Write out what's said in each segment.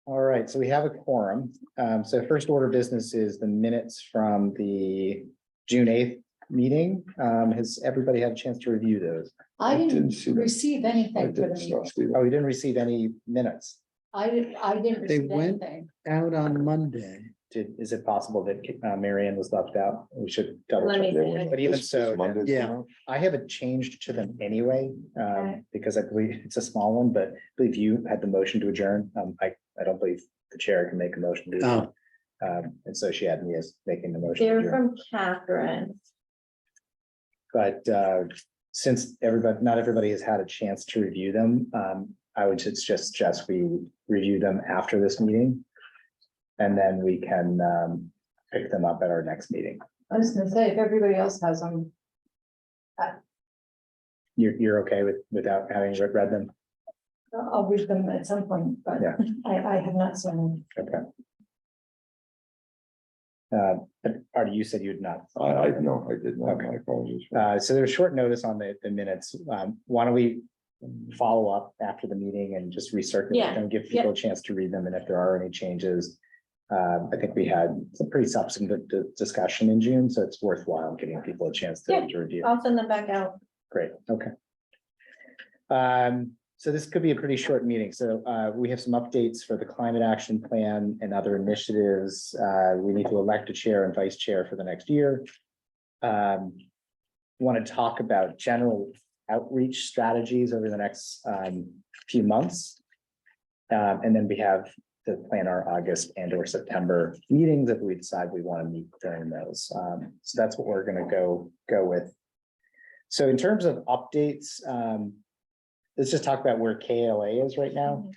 All right, so we have a quorum. So first order of business is the minutes from the June 8th meeting. Has everybody had a chance to review those? I didn't didn't see that. receive I anything for the didn't meeting. see that. Oh, we didn't receive any minutes. I didn't They receive went- anything. Out on Monday. Is it possible that Marianne was left out? We should double Let me check. see. But even This so, Monday's Yeah. come out? I haven't changed to them anyway, Okay. because I believe it's a small one, but I believe you had the motion to adjourn. I don't believe the chair can make a motion to adjourn. And so she had me as making the motion. to They're adjourn. from Catherine. But since not everybody has had a chance to review them, I would just suggest we review them after this meeting. And then we can pick them up at our next meeting. I was gonna say, if everybody else has them, You're okay without having read them? I'll read them at some point, but Yeah. I have not seen them. Okay. Artie, you said you'd not. I no, I did not. Okay. My apologies. So there's short notice on the minutes. Why don't we follow up after the meeting and just recirculate Yeah. them, give people a chance to read them, and if there are any changes. I think we had some pretty substantive discussion in June, so it's worthwhile giving people a chance Yeah. to review. I'll send them back out. Great, okay. So this could be a pretty short meeting. So we have some updates for the climate action plan and other initiatives. We need to elect a chair and vice chair for the next year. Want to talk about general outreach strategies over the next few months. And then we have to plan our August and or September meetings if we decide we want to meet during those. So that's what we're going to go with. So in terms of updates, let's just talk about where KLA is right now.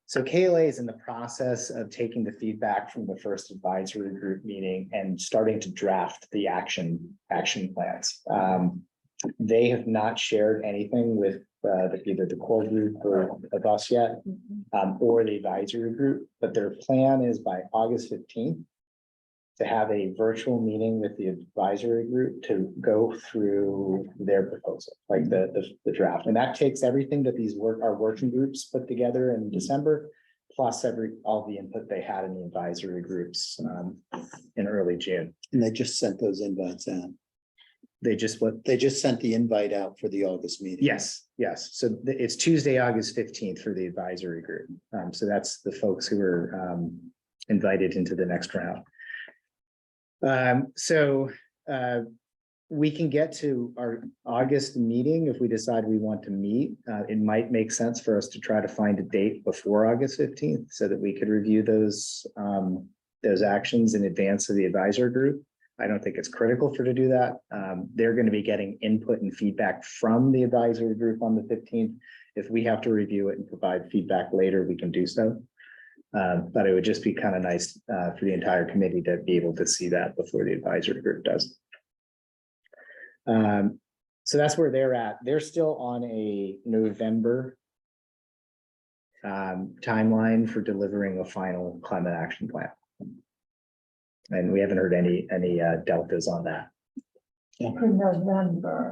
So KLA is in the process of taking the feedback from the first advisory group meeting and starting to draft the action plans. They have not shared anything with either the core group or of us yet, or the advisory group, but their plan is by August 15th to have a virtual meeting with the advisory group to go through their proposal, like the draft. And that takes everything that our working groups put together in December, plus all the input they had in the advisory groups in early June. And they just sent those invites out. They just They just sent the invite out for the August meeting. Yes. So it's Tuesday, August 15th for the advisory group. So that's the folks who were invited into the next round. We can get to our August meeting if we decide we want to meet. It might make sense for us to try to find a date before August 15th so that we could review those actions in advance of the advisory group. I don't think it's critical to do that. They're going to be getting input and feedback from the advisory group on the 15th. If we have to review it and provide feedback later, we can do so. But it would just be kind of nice for the entire committee to be able to see that before the advisory group does. So that's where they're at. They're still on a November timeline for delivering a final climate action plan. And we haven't heard any deltas on that. In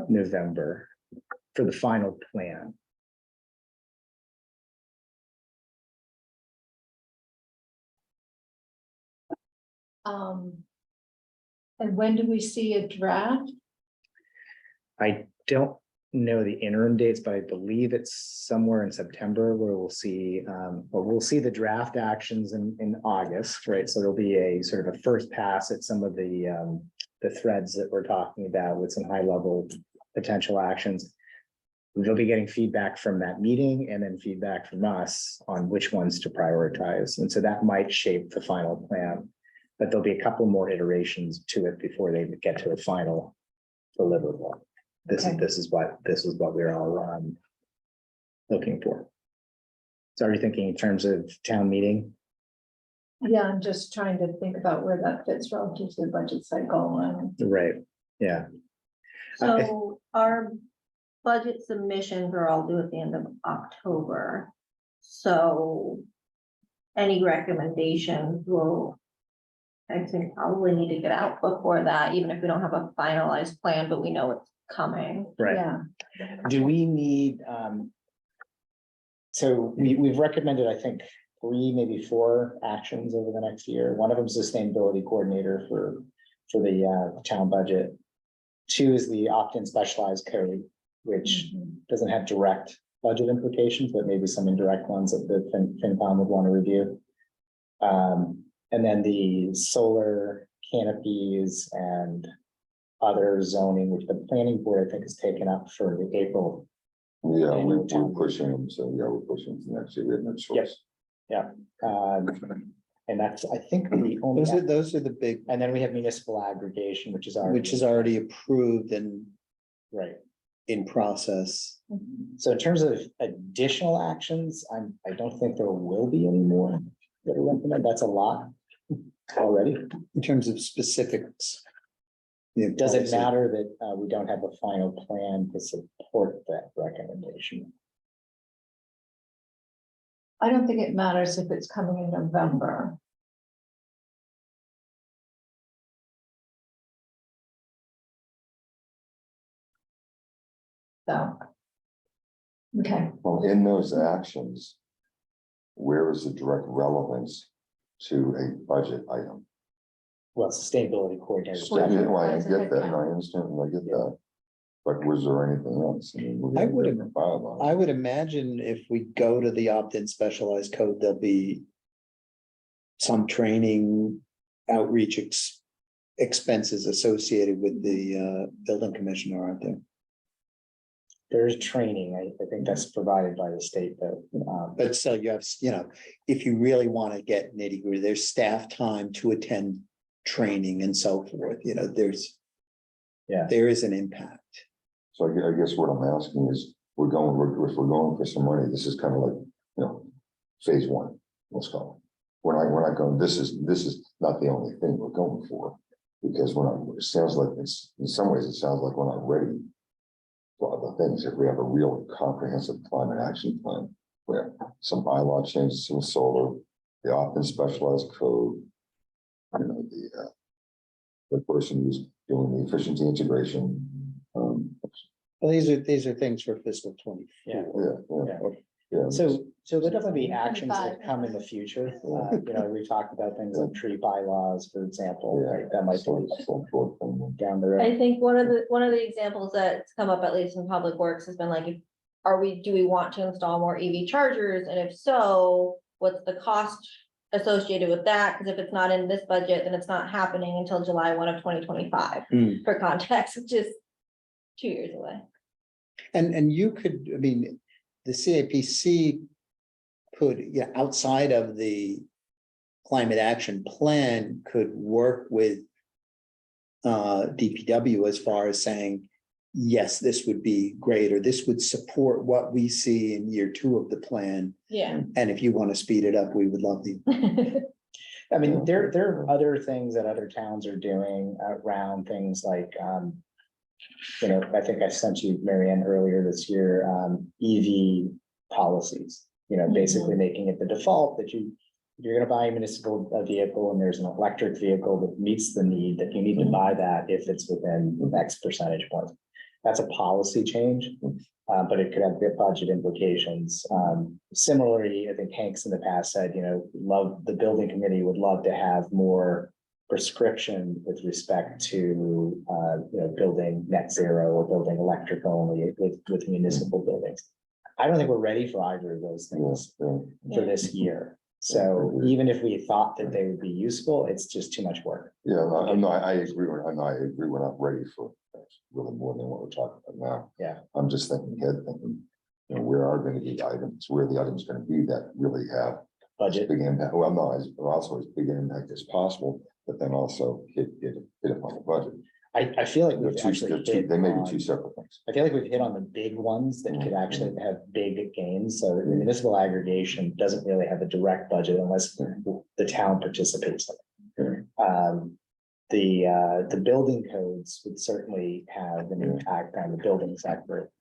November for the final plan. And when do we see a draft? I don't know the interim dates, but I believe it's somewhere in September where we'll see the draft actions in August, right? So there'll be a sort of a first pass at some of the threads that we're talking about with some high level potential actions. They'll be getting feedback from that meeting and then feedback from us on which ones to prioritize. And so that might shape the final plan, but there'll be a couple more iterations to it before they get to a final deliverable. This is what we're all looking for. So are you thinking in terms of town meeting? Yeah, I'm just trying to think about where that fits relative to the budget cycle. Right, yeah. So our budget submissions are all due at the end of October. So any recommendations will, I think, probably need to get out before that, even if we don't have a finalized plan, but we know it's coming. Right. Yeah, Do we need So we've recommended, I think, 3, maybe 4 actions over the next year. One of them is sustainability coordinator for the town budget. 2 is the opt-in specialized code, which doesn't have direct budget implications, but maybe some indirect ones that the FinCom would want to review. And then the solar canopies and other zoning, which the planning board, I think, has taken up for the April. Yeah, Annual we're town pushing them, so yeah, we're pushing them next year, we have no choice. And that's, I think, the only, Those are the big, and then we have municipal aggregation, which is already approved and right. in process. So in terms of additional actions, I don't think there will be any more that are recommended. That's a lot already. In terms of specifics. Yeah, Does it policy. matter that we don't have a final plan to support that recommendation? I don't think it matters if it's coming in November. So. Okay, Well, in those actions, where is the direct relevance to a budget item? Well, sustainability coordinator. Yeah, well, I As a get that, and headcount. I understand, and I get that. But was there anything else? I mean, we're I gonna would get have- the bylaws. I would imagine if we go to the opt-in specialized code, there'll be some training, outreach expenses associated with the building commissioner, aren't there? There's training. I think that's provided by the state that, But still, you have, if you really want to get nitty gritty, there's staff time to attend training and so forth, yeah, there is an impact. So I guess what I'm asking is, if we're going for some money, this is kind of like, phase 1, let's call it. We're not going, this is not the only thing we're going for. Because it sounds like it's, in some ways, it sounds like we're not ready for other things. If we have a real comprehensive climate action plan, where some bylaw changes, some solar, the often specialized code, the person who's doing the efficiency integration. Well, these are things for fiscal 24. yeah. Yeah. So there'll definitely be actions that 25. come in the future. We talked about things like tree bylaws, for example, Yeah. right? That might So- be so short term. down the road. I think one of the examples that's come up, at least in Public Works, has been like, do we want to install more EV chargers? And if so, what's the cost associated with that? Because if it's not in this budget, then it's not happening until July 1 of 2025, Hmm. for context, which is 2 years away. And you could, the CAPC could, outside of the climate action plan, could work with DPW as far as saying, yes, this would be great, or this would support what we see in year 2 of the plan. Yeah. And if you want to speed it up, we would love to. I mean, there are other things that other towns are doing around things like, I think I sent you, Marianne, earlier this year, EV policies, basically making it the default that you're gonna buy a municipal vehicle and there's an electric vehicle that meets the need, that you need to buy that if it's within X percentage points. That's a policy change, but it could have big budget implications. Similarly, I think Hank's in the past said, the building committee would love to have more prescription with respect to, building net zero or building electric only with municipal buildings. I don't think we're ready for either of those things for this year. So even if we thought that they would be useful, it's just too much work. Yeah, I agree, I agree, we're not ready for really more than what we're talking about now. Yeah. I'm just thinking where are going to be items, where the items going to be that really have Budget. big impact, well, no, also as big an impact as possible, but then also hit upon the budget. I feel like They're we've two, actually they're two, hit they may be on- two separate things. I feel like we've hit on the big ones that could actually have big gains. So the municipal aggregation doesn't really have a direct budget unless the town participates in it. The building codes would certainly have an impact on the building sector.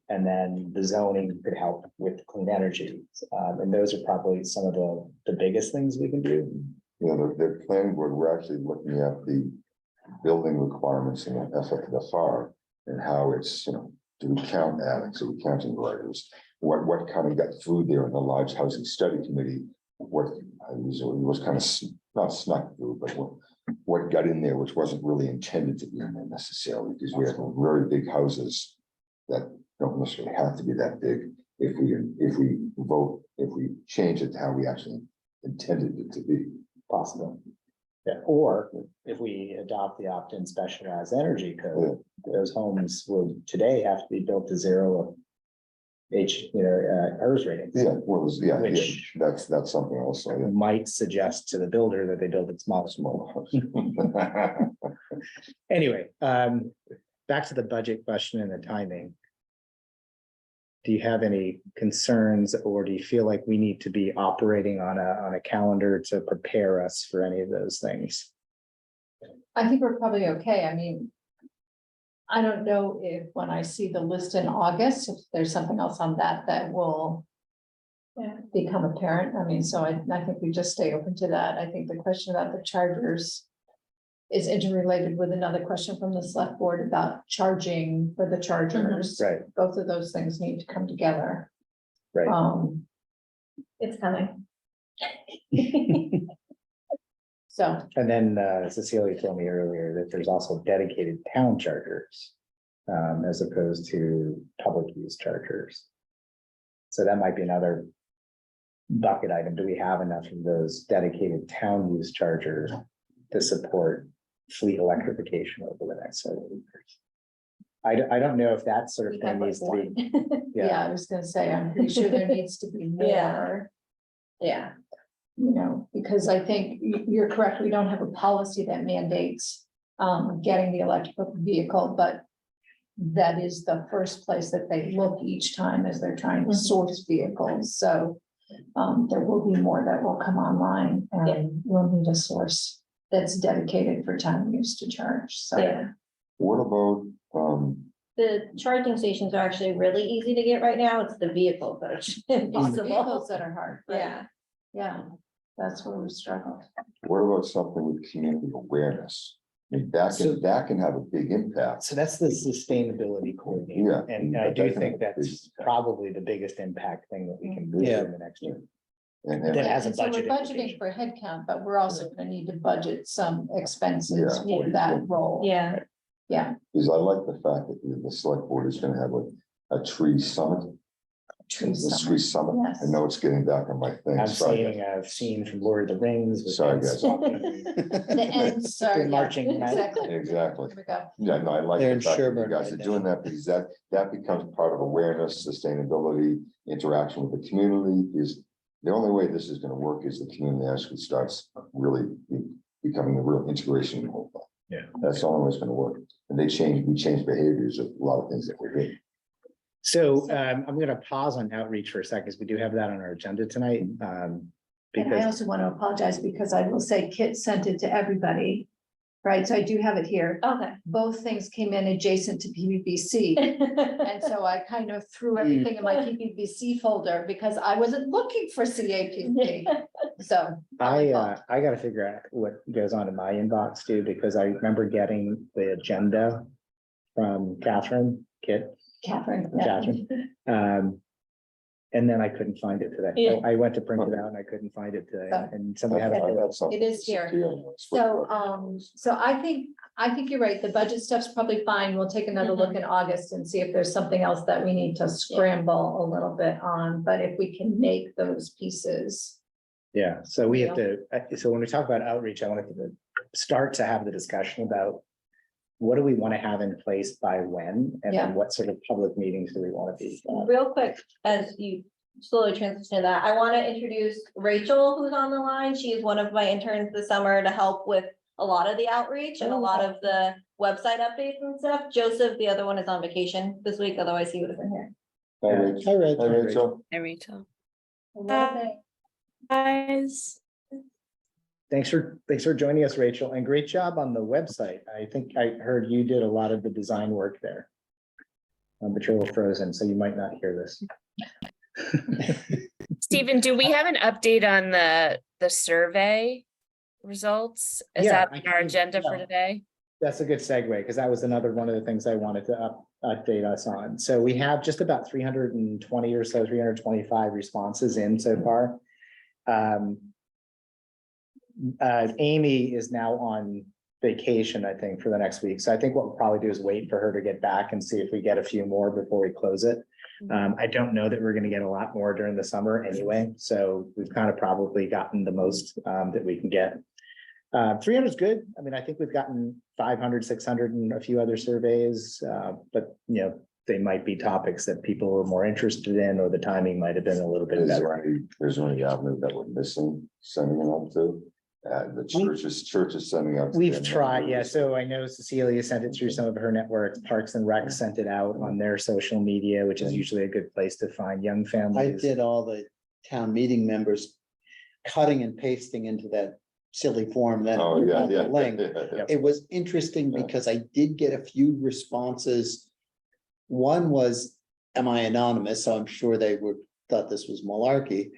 And then the zoning could help with clean energy. And those are probably some of the biggest things we can do. The planning board, we're actually looking at the building requirements in the FFR and how it's, do we count attics, are we counting writers? what kind of got through there in the large housing study committee, what was kind of not snuck through, but what got in there, which wasn't really intended to be in there necessarily, because we have very big houses that don't necessarily have to be that big. If we change it to how we actually intended it to be. Possible. Yeah, or if we adopt the opt-in specialized energy code, those homes would today have to be built to zero HERS ratings. Yeah, well, Which- that's something else. So, Might suggest to the builder that they build it small. yeah. Anyway, back to the budget question and the timing. Do you have any concerns, or do you feel like we need to be operating on a calendar to prepare us for any of those things? I think we're probably okay. I mean, I don't know if when I see the list in August, if there's something else on that will become apparent. I mean, so I think we just stay open to that. I think the question about the chargers is interrelated with another question from the select board about charging for the chargers. Right, Both of those things need to come together. right. It's coming. So, And then Cecilia told me earlier that there's also dedicated town chargers, as opposed to public use chargers. So that might be another bucket item. Do we have enough of those dedicated town use chargers to support fleet electrification over the next several years? I don't know if that sort of We got thing like needs to be, one. yeah, I was gonna say, I'm pretty sure there needs to be Yeah. more. Yeah, Because I think you're correct, we don't have a policy that mandates getting the electrical vehicle, but that is the first place that they look each time as they're trying to Mhm. source vehicles, so there will be more that will come online, Yeah. and we'll need a source that's dedicated for time use to charge, so. yeah. What about, The charging stations are actually really easy to get right now. It's the vehicles that are It's the vehicles impossible. that are hard, right? Yeah, Yeah, that's where we struggle. what about something with community awareness? I mean, that can have a big impact. so that's the sustainability coordinator. Yeah. And I do That can think have a big that's impact. probably the biggest impact thing that we can do Yeah. in the next year. And That has a And so we're budget budgeting implication. for headcount, but we're also gonna need to budget some expenses Yeah. for that role. yeah. Yeah. because I like the fact that the select board is gonna have a tree summit. Tree The summit. tree summit. I Yes. know it's getting back on my thing. I'm Sorry, seeing a scene from Lord of the Rings. with Sorry, Ents guys. walking. The end, sorry. They're marching yeah, back. Exactly. Exactly. Here we go. Yeah, no, I like They're the in fact that you Sherburne guys are right doing now. that, because that becomes part of awareness, sustainability, interaction with the community is. The only way this is gonna work is the community actually starts really becoming a real integration in the whole thing. Yeah. That's the only way it's gonna work. And we change behaviors of a lot of things that we're doing. So I'm gonna pause on outreach for a second, because we do have that on our agenda tonight. And I Because, also want to apologize because I will say Kit sent it to everybody. Right, so I do have it here. Okay. Both things came in adjacent to PVPC. And so I kind of threw everything in my PVPC folder because I wasn't looking for CAPP. So. I gotta figure out what goes on in my inbox too, because I remember getting the agenda from Catherine, Catherine. yeah. Catherine. And then I couldn't find it today. Yeah. I went to print it out and I couldn't find it today, So- and somebody had it. It is here. So, so I think you're right. The budget stuff's probably fine. We'll take another look in August and see if there's something else that we need to scramble a little bit on, but if we can make those pieces. Yeah, so we have to, so when we talk about outreach, I wanted to start to have the discussion about what do we want to have in place by when, and Yeah. then what sort of public meetings do we want to be? Real quick, as you slowly transition to that, I want to introduce Rachel, who's on the line. She is one of my interns this summer to help with a lot of the outreach and a lot of the website updates and stuff. Joseph, the other one, is on vacation this week, otherwise he would have been here. Hi, Rach. Hi, Reg. Hi, Rachel. Hi, Rachel. Okay. Guys, Thanks for joining us, Rachel, and great job on the website. I think I heard you did a lot of the design work there. But you're a little frozen, so you might not hear this. Stephen, do we have an update on the survey results? Is Yeah, that I on our can- agenda for yeah. today? That's a good segue, because that was another one of the things I wanted to update us on. So we have just about 320 or so, 325 responses in so far. Amy is now on vacation, I think, for the next week. So I think what we'll probably do is wait for her to get back and see if we get a few more before we close it. I don't know that we're gonna get a lot more during the summer anyway, so we've kind of probably gotten the most that we can get. 300 is good. I mean, I think we've gotten 500, 600 and a few other surveys, but you know, they might be topics that people were more interested in, or the timing might have been a little bit Is better. there any avenue that we're missing, sending it out to? The church is sending out. to We've them. tried, yeah, so I know Cecilia sent it through some of her networks, Parks and Rec sent it out on their social media, which is usually a good place to find young I families. did all the town meeting members cutting and pasting into that silly form, then Oh, yeah, the link. yeah. It was interesting Yeah. because I did get a few responses. One was, am I anonymous? So I'm sure they thought this was malarkey.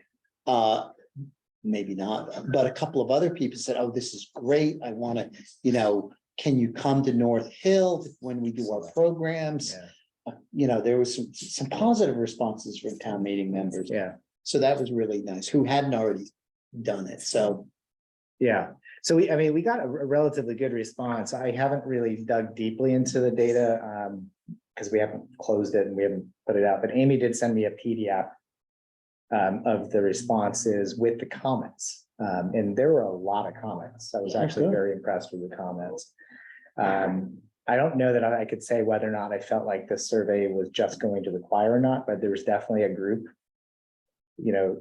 Maybe not, but a couple of other people said, oh, this is great. I want to, can you come to North Hill when we do our programs? Yeah, There was some positive responses from town meeting members. yeah. So that was really nice, who hadn't already done it. So Yeah, so we got a relatively good response. I haven't really dug deeply into the data, because we haven't closed it and we haven't put it out, but Amy did send me a PDF of the responses with the comments. And there were a lot of comments. I was actually good. very impressed with the comments. I don't know that I could say whether or not I felt like the survey was just going to require or not, but there was definitely a group,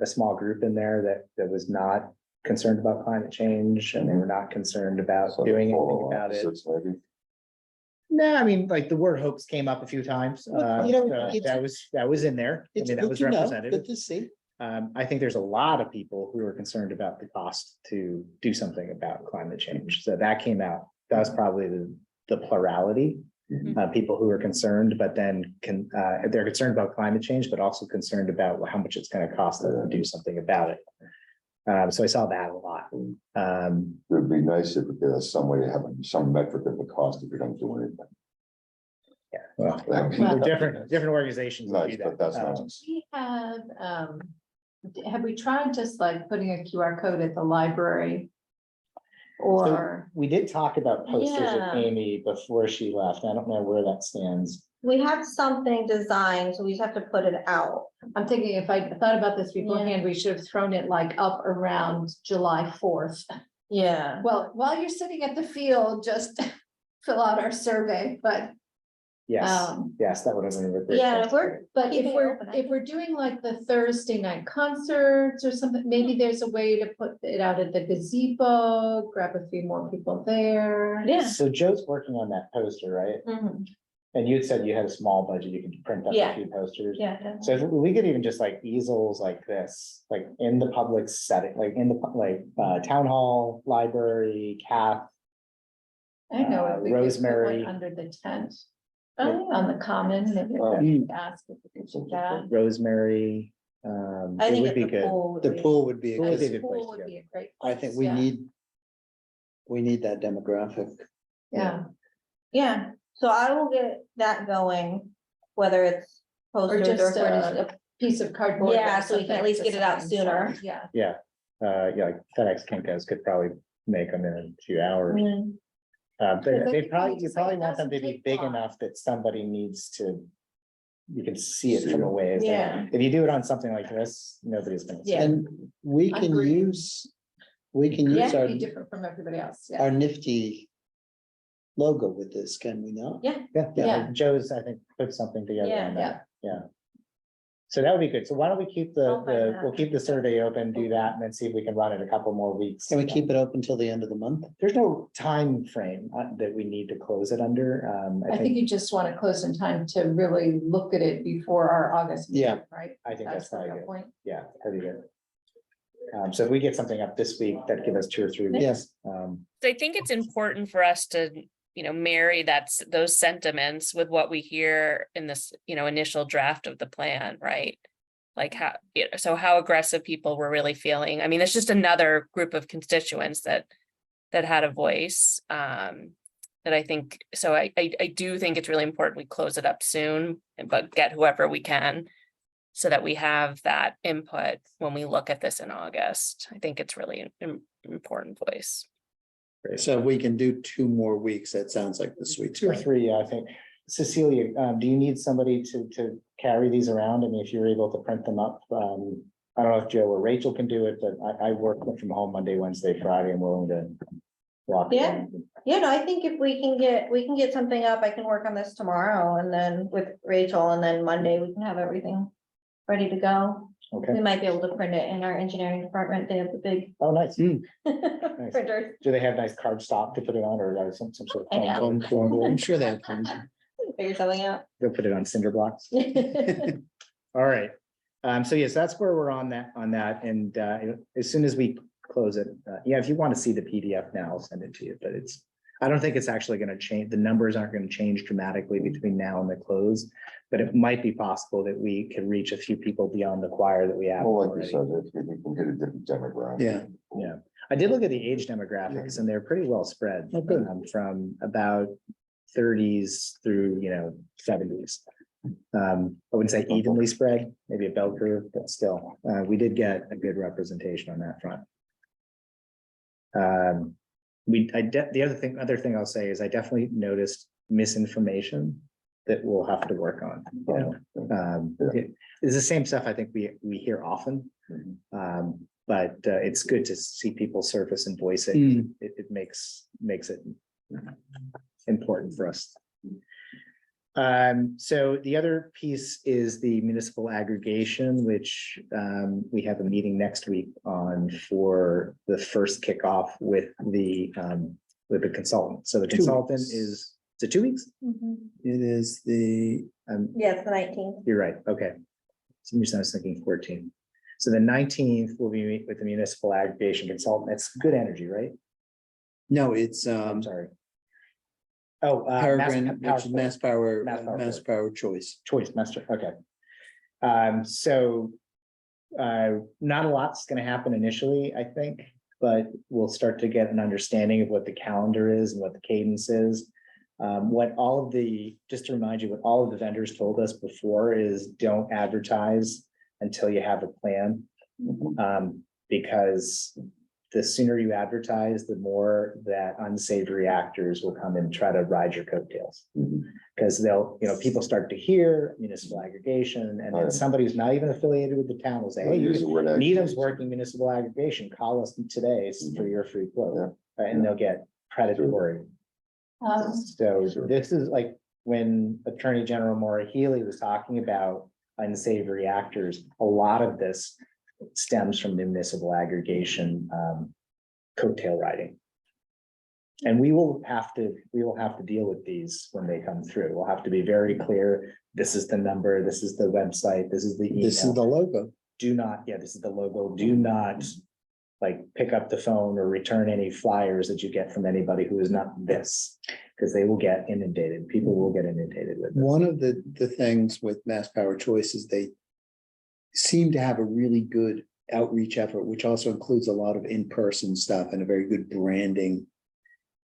a small group in there that was not concerned about climate change, and they were not concerned about So doing anything polar about it. opposites, maybe. No, I mean, like the word hopes came up a few times. Well, you know, So it's- that was in there. I it's mean, that good was to know, representative. good to see. I think there's a lot of people who are concerned about the cost to do something about climate change. So that came out. That was probably the plurality. People who are concerned, but then they're concerned about climate change, but also concerned about how much it's going to cost them to do something about it. So I saw that a lot. It would be nice if there's some way to have some metric of the cost if you don't do anything. Well, That'd be they're different organizations. that do Nice, but that. that's nice. We have we tried just like putting a QR code at the library? Or, We did talk about posters with Yeah. Amy before she left. I don't know where that stands. We have something designed, so we just have to put it out. I'm thinking if I thought about this beforehand, we should have thrown it like up around July 4th. Yeah. Well, while you're sitting at the field, just fill out our survey, but Yes, yes, that would have been. a great Yeah, thing. if we're, But Keeping if it we're, open, I if we're doing like the Thursday night concerts or something, maybe there's a way to put it out at the gazebo, grab a few more people there. yeah. So Joe's working on that poster, right? Mhm. And you had said you had a small budget, you could print up a Yeah. few posters. Yeah. So if we could even just like easels like this, like in the public setting, like in the, town hall, library, Cath, I know, if we could put Rosemary. one under the tent Oh, on the common, maybe Oh. we could ask if we could do that. Rosemary. I It think would at be the good. pool. would The be- pool would be, Pool would be a a good place Pool to would go. be a great. I think place, yeah. we need that demographic. Yeah, Yeah, so I will get that going, whether it's or posters or just for a piece of cardboard. Yeah, or so we can at something least to get it out sign, sooner. Yeah. Yeah, like FedEx Kinkos could probably make them in a few hours. Mm, Yeah, They they could probably, be you just like probably want them to doesn't be take big long. enough that somebody needs to. You can see it See from a it. ways. Like, Yeah. If you do it on something like this, nobody's gonna see Yeah. it. And we can Agreed. use Yeah, be different from everybody else, yeah. our nifty logo with this, can we not? Yeah. Yeah, Yeah. Joe's, I think, put something together Yeah, on that, yeah. So that would be good. So why don't we keep I'll find that. we'll keep the survey open, do that, and then see if we can run it a couple more weeks. Can we keep it open till the end of the month? There's no time frame that we need to close it under. I think you just want to close in time to really look at it before our August meeting, Yeah. right? I think that's the probably real good. point. Yeah, that'd be good. So if we get something up this week, that'd give us 2 or 3 weeks. Yes. So I think it's important for us to, marry those sentiments with what we hear in this, initial draft of the plan, right? Like how aggressive people were really feeling. I mean, it's just another group of constituents that had a voice. that I think, so I do think it's really important we close it up soon, but get whoever we can. So that we have that input when we look at this in August. I think it's really an important voice. So we can do 2 more weeks. That sounds like the sweet 2 or spot. 3, I think. Cecilia, do you need somebody to carry these around? I mean, if you're able to print them up, I don't know if Joe or Rachel can do it, but I work from home Monday, Wednesday, Friday. I'm willing to walk. Yeah. them. Yeah, no, I think if we can get something up, I can work on this tomorrow and then with Rachel, and then Monday we can have everything ready to go. Okay. We might be able to print it in our engineering department. They have the big Oh, nice. printers. Do they have nice card stock to put it on, or some sort of? I know. Home form. I'm sure they have homes. Figure something out. They'll put it on cinder blocks. All right. So yes, that's where we're on that, and as soon as we close it, yeah, if you want to see the PDF now, I'll send it to you, but I don't think it's actually going to change. The numbers aren't going to change dramatically between now and the close, but it might be possible that we could reach a few people beyond the choir that we have. Well, like already. you said, if we can hit a different demographic. Yeah. Yeah, I did look at the age demographics and they're pretty well spread. Oh, good. From about 30s through, 70s. I wouldn't say evenly spread, maybe a bell curve, but still, we did get a good representation on that front. The other thing I'll say is I definitely noticed misinformation that we'll have to work on, it's the same stuff I think we hear often. But it's good to see people surface and voice it. It makes it important for us. So the other piece is the municipal aggregation, which we have a meeting next week on for the first kickoff with the consultant. So the 2 consultant weeks. is it 2 weeks? It is the, Yeah, it's the 19th. You're right. Okay. So I was thinking 14. So the 19th will be with the municipal aggregation consultant. It's Good Energy, right? no, it's I'm sorry. Oh, Peregrine, Power which is Mass Power, Mass Power Mass Power Choice. Choice Master, okay. Not a lot's gonna happen initially, I think, but we'll start to get an understanding of what the calendar is and what the cadence is. Just to remind you, what all of the vendors told us before is don't advertise until you have a plan. Because the sooner you advertise, the more that unsavory actors will come and try to ride your coattails. Because people start to hear municipal aggregation, and then somebody who's not even affiliated with the town will say, hey, Needham's working municipal aggregation, call us today for your free quote, and they'll get predatory. So this is like when Attorney General Maura Healey was talking about unsavory actors, a lot of this stems from municipal aggregation, coattail riding. And we will have to deal with these when they come through. We'll have to be very clear. This is the number, this is the website, this is the email. This is the logo. This is the logo. Do not pick up the phone or return any flyers that you get from anybody who is not this, because they will get inundated. People will get inundated with this. One of the things with Mass Power Choice is they seem to have a really good outreach effort, which also includes a lot of in-person stuff and a very good branding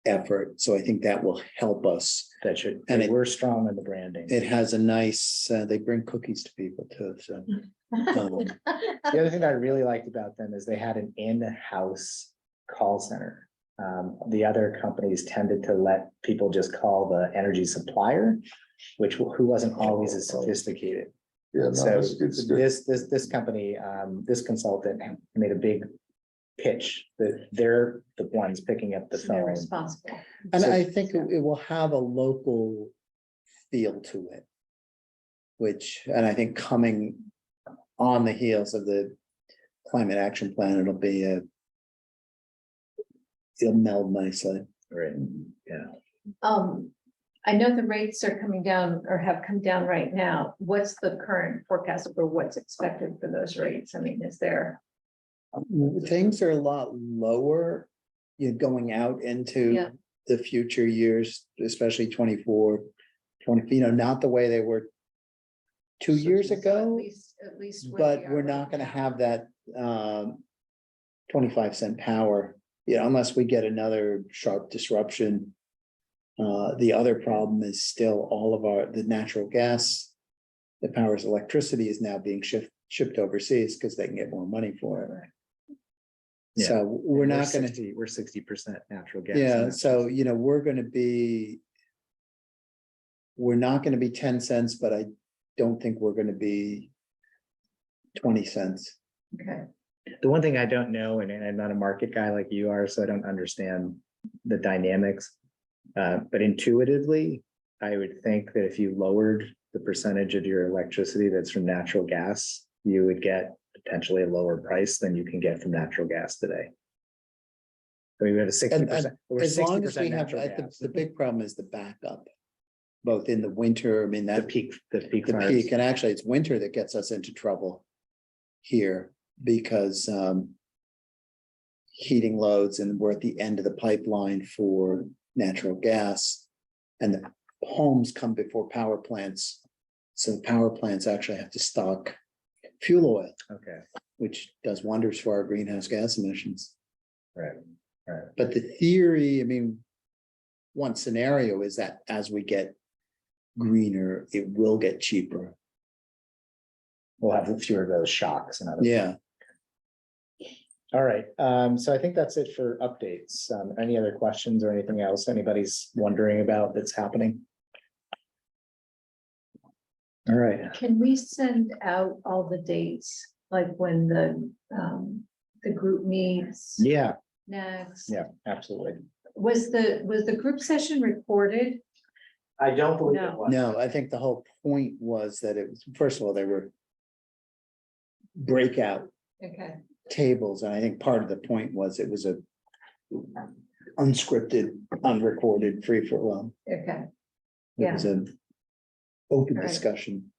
effort. So I think that will help us. We're strong on the branding. It has a nice, they bring cookies to people too, so. The other thing that I really liked about them is they had an in-house call center. The other companies tended to let people just call the energy supplier, who wasn't always as sophisticated. Yeah, no, So it's good. this company, this consultant made a big pitch that they're the ones picking up the They're phone. responsible. And So- I think it will have a local feel to it. And I think coming on the heels of the climate action plan, it'll meld nicely. Right, yeah. I know the rates are coming down or have come down right now. What's the current forecast for what's expected for those rates? I mean, is there? Things are a lot lower, going out into Yeah. the future years, especially 24, 20, not the way they were 2 years ago, At least. where but we are we're right not gonna now. have that 25-cent power, unless we get another sharp disruption The other problem is still all of the natural gas that powers electricity is now being shipped overseas because they can get more money for it. Yeah. So we're not gonna, We're 60% natural gas. yeah, so, you know, we're not gonna be 10 cents, but I don't think we're gonna be 20 cents. Okay, The one thing I don't know, and I'm not a market guy like you are, so I don't understand the dynamics. But intuitively, I would think that if you lowered the percentage of your electricity that's from natural gas, you would get potentially a lower price than you can get from natural gas today. I mean, we have a 60%. We're As long as 60% we have, natural gas. the big problem is the backup. Both in the winter, I mean, The that peak the times. peak, and actually it's winter that gets us into trouble here because heating loads and we're at the end of the pipeline for natural gas and the homes come before power plants. So the power plants actually have to stock fuel oil, Okay, which does wonders for our greenhouse gas emissions. right, right. But the theory, I mean, one scenario is that as we get greener, it will get cheaper. We'll have fewer of those shocks and other. Yeah. All right, so I think that's it for updates. Any other questions or anything else anybody's wondering about that's happening? All right, can we send out all the dates, like when the group meets yeah, next? yeah, absolutely. Was the group session recorded? I don't believe No. it was. No, I think the whole point was that it was, first of all, there were breakout Okay, tables, and I think part of the point was it was a unscripted, unrecorded, free for all. okay, It was an open All right. discussion.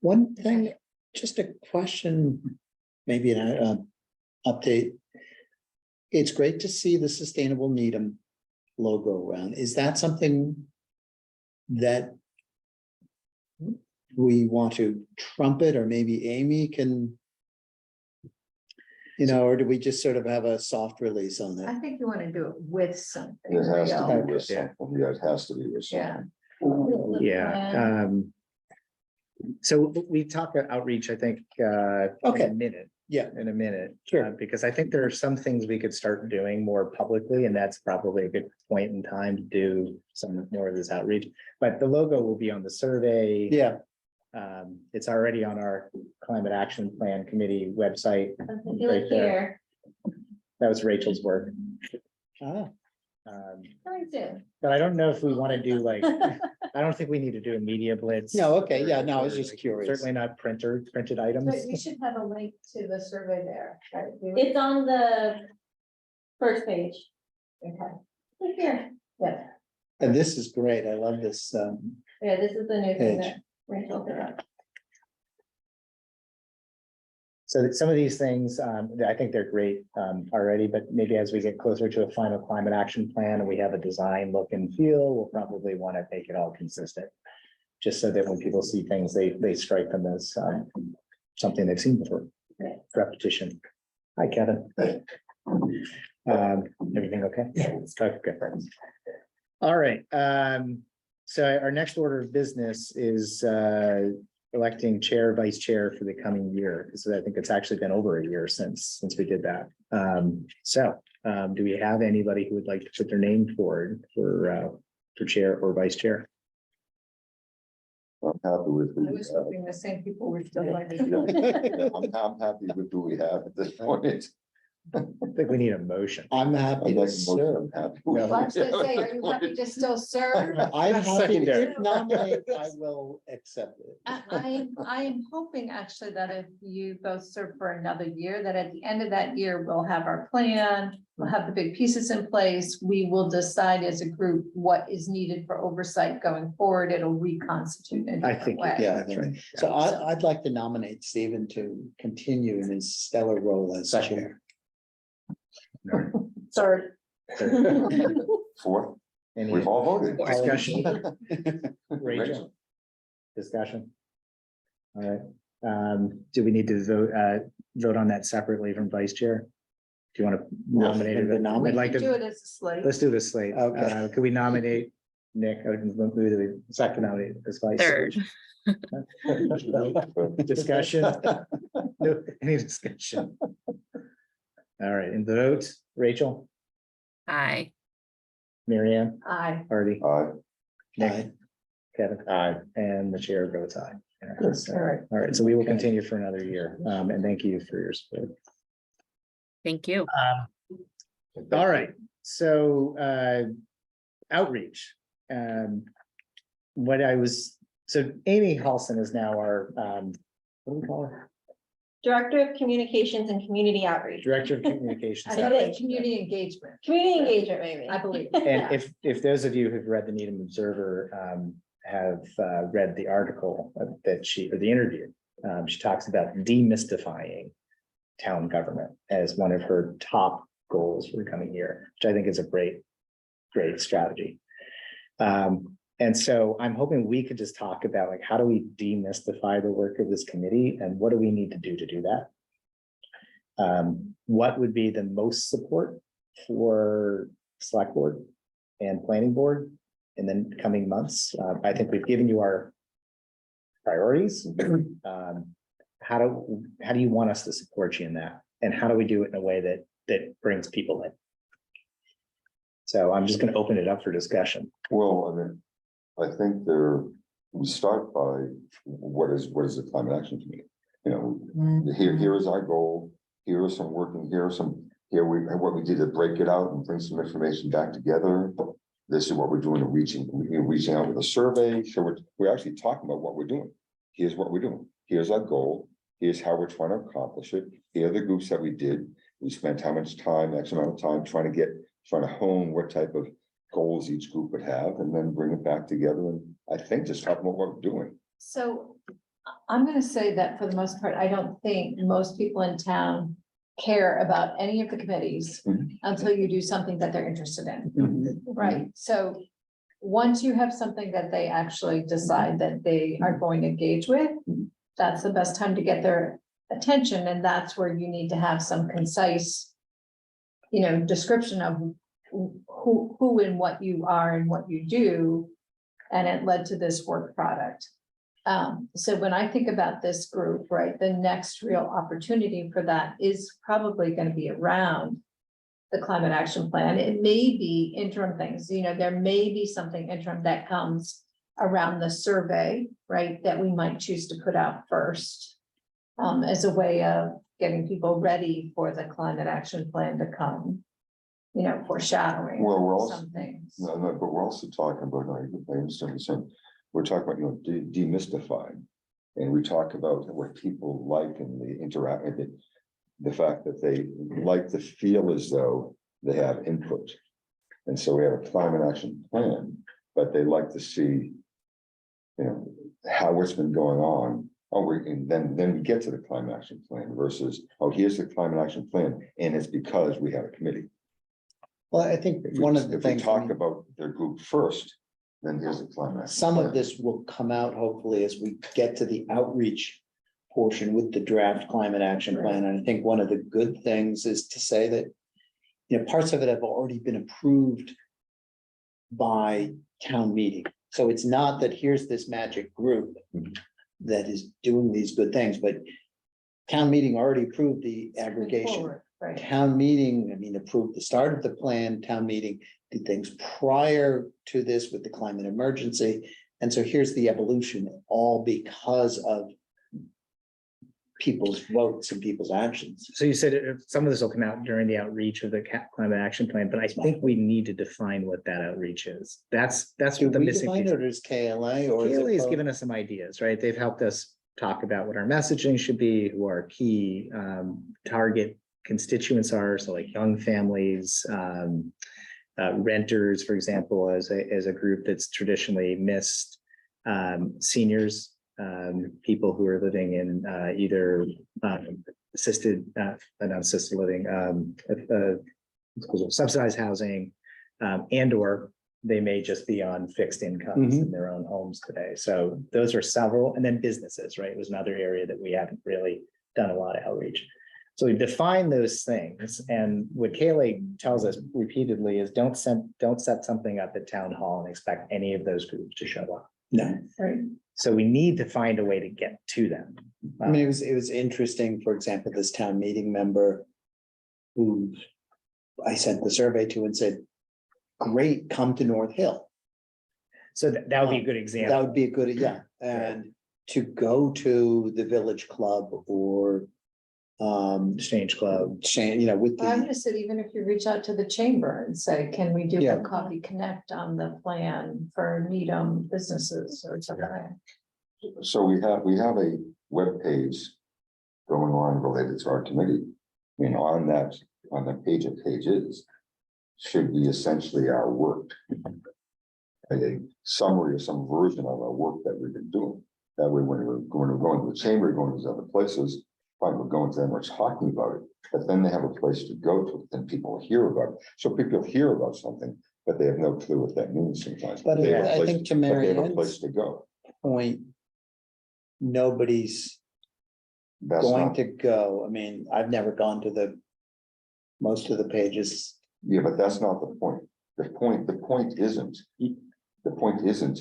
One thing, just a question, maybe an update. It's great to see the Sustainable Needham logo around. Is that something that we want to trumpet, or maybe Amy can, you know, or do we just sort of have a soft release on I it? think you want to do it with something. It has to real. be with Yeah. something, yeah, it has to be with Yeah. something. Yeah, so we talk about outreach, I think, in Okay. a minute. Yeah. In a minute. Sure. Because I think there are some things we could start doing more publicly, and that's probably a good point in time to do some more of this outreach. But the logo will be on the survey. Yeah, It's already on our Climate Action Plan Committee website. You Right look there. here. That was Rachel's work. ah, I did. But I don't know if we want to do like, I don't think we need to do a media blitz. no, okay, yeah, no, I was or, just like, curious. Certainly not printed items. But we should have a link to the survey there, right? It's on the first page. Okay, Look here. yeah, And this is great. I love this. Yeah, this is the new thing Page. that Rachel did up. So that some of these things, I think they're great already, but maybe as we get closer to a final climate action plan and we have a design look and feel, we'll probably want to make it all consistent. Just so that when people see things, they strike them as something they've seen before. Right. Repetition. Hi, Kevin. Everything okay? Yeah. Okay. All right, so our next order of business is electing chair, vice chair for the coming year. So I think it's actually been over a year since we did that. Do we have anybody who would like to put their name forward for chair or vice chair? I'm happy with who I we was have. hoping the same people were still like. I'm happy with who we have at this point. I think we need a motion. I'm I happy like to the motion, serve. I'm happy. No. with Well, I was who we gonna say, have are at you this happy point. to still serve? I'm That's happy, secondary. if nominated, I will accept it. I am hoping actually that if you both serve for another year, that at the end of that year, we'll have our plan, we'll have the big pieces in place. We will decide as a group what is needed for oversight going forward. It'll reconstitute in a I different think, way. Yeah, that's right. So I'd like to nominate Stephen to continue in his stellar role as Second. chair. Third. Fourth, Any we've all voted. discussion? Rachel, Rachel. discussion? All right, do we need to vote on that separately from vice chair? Do you want to nominate? and the it? nominee? I'd like Do to, it as a slate. let's do this slate. Okay. Could we nominate Nick, second nominate as vice? Third. Discussion? No, any discussion? All right, in the vote, Rachel, Aye. Mary Ann, I, Artie, Aye. Nick, Aye. Kevin. Aye. And the chair votes aye. Yes, all right. All right, so we will Okay. continue for another year, and thank you for your support. Thank you. All right, so outreach. What I was, so Amy Halson is now our, what do we call her? Director of Communications and Community Outreach. Director of Communications. I thought it was community engagement, Community engagement, maybe. I believe. And if those of you who've read the Needham Observer have read the article that she, or the interview, she talks about demystifying town government as one of her top goals for the coming year, which I think is a great strategy. And so I'm hoping we could just talk about like, how do we demystify the work of this committee and what do we need to do that? What would be the most support for select board and planning board in the coming months? I think we've given you our priorities. How do you want us to support you in that? And how do we do it in a way that brings people in? So I'm just going to open it up for discussion. Well, I mean, I think we start by what is the climate action committee? You know, here is our goal, here are some working, what we did to break it out and bring some information back together. This is what we're doing, reaching out with a survey, so we're actually talking about what we're doing. Here's what we're doing, here's our goal, here's how we're trying to accomplish it, here are the groups that we did. We spent how much time, X amount of time trying to hone what type of goals each group would have, and then bring it back together, and I think just talk about what we're doing. So I'm gonna say that for the most part, I don't think most people in town care about any of the committees Mhm. until you do something that they're interested in, Mhm. right? So once you have something that they actually decide that they are going to engage with, that's the best time to get their attention, and that's where you need to have some concise, description of who and what you are and what you do, and it led to this work product. So when I think about this group, right, the next real opportunity for that is probably going to be around the climate action plan. It may be interim things, there may be something interim that comes around the survey, right, that we might choose to put out first, as a way of getting people ready for the climate action plan to come, foreshadowing Well, we're also, some things. no, but we're also talking about, I understand what you're saying, we're talking about, demystifying. And we talk about what people like and the interact, the fact that they like to feel as though they have input. And so we have a climate action plan, but they like to see, how it's been going on. And then we get to the climate action plan versus, here's the climate action plan, and it's because we have a committee. Well, I think If one of the if we things, talk about their group first, then here's the climate action. some of plan. this will come out hopefully as we get to the outreach portion with the draft climate action plan. And I think one of the good things is to say that, parts of it have already been approved by town meeting. So it's not that here's this magic group that is doing these good things, but town meeting already approved the aggregation. Forward, right. Town meeting, approved the start of the plan, town meeting did things prior to this with the climate emergency. And so here's the evolution, all because of people's votes and people's actions. So you said some of this will come out during the outreach of the climate action plan, but I think we need to define what that outreach is. That's Do what the we missing define piece. it as KLA or? is it KLA has both? given us some ideas, right? They've helped us talk about what our messaging should be, who our key target constituents are, so like young families, renters, for example, as a group that's traditionally missed, seniors, people who are living in either assisted, not assisted living, subsidized housing, and or they may just be on fixed incomes in their own homes today. So those are several, and then businesses, right? It was another area that we haven't really done a lot of outreach. So we define those things, and what Kaylee tells us repeatedly is don't set something up at town hall and expect any of those groups to show up. No, Right. So we need to find a way to get to them. I mean, it was interesting, for example, this town meeting member who I sent the survey to and said, great, come to North Hill. So that would be a good That example. would be a good, yeah, and to go to the Village Club or Exchange Club. Shane, you know, with I'm the, gonna say, even if you reach out to the chamber and say, can we do Yeah. a coffee connect on the plan for Needham businesses or something? So we have a web page going on related to our committee. I mean, on the page of pages should be essentially our work. A summary or some version of our work that we've been doing. That way, when we're going to the chamber, going to these other places, fine, we're going to them, we're talking about it, but then they have a place to go to, then people hear about it. So people hear about something, but they have no clue what that means sometimes. but They have a I place- think to but they Mary have a Ann's place to go. point, nobody's That's going not, to go. I mean, I've never gone to most of the pages. yeah, but that's not the point. The point isn't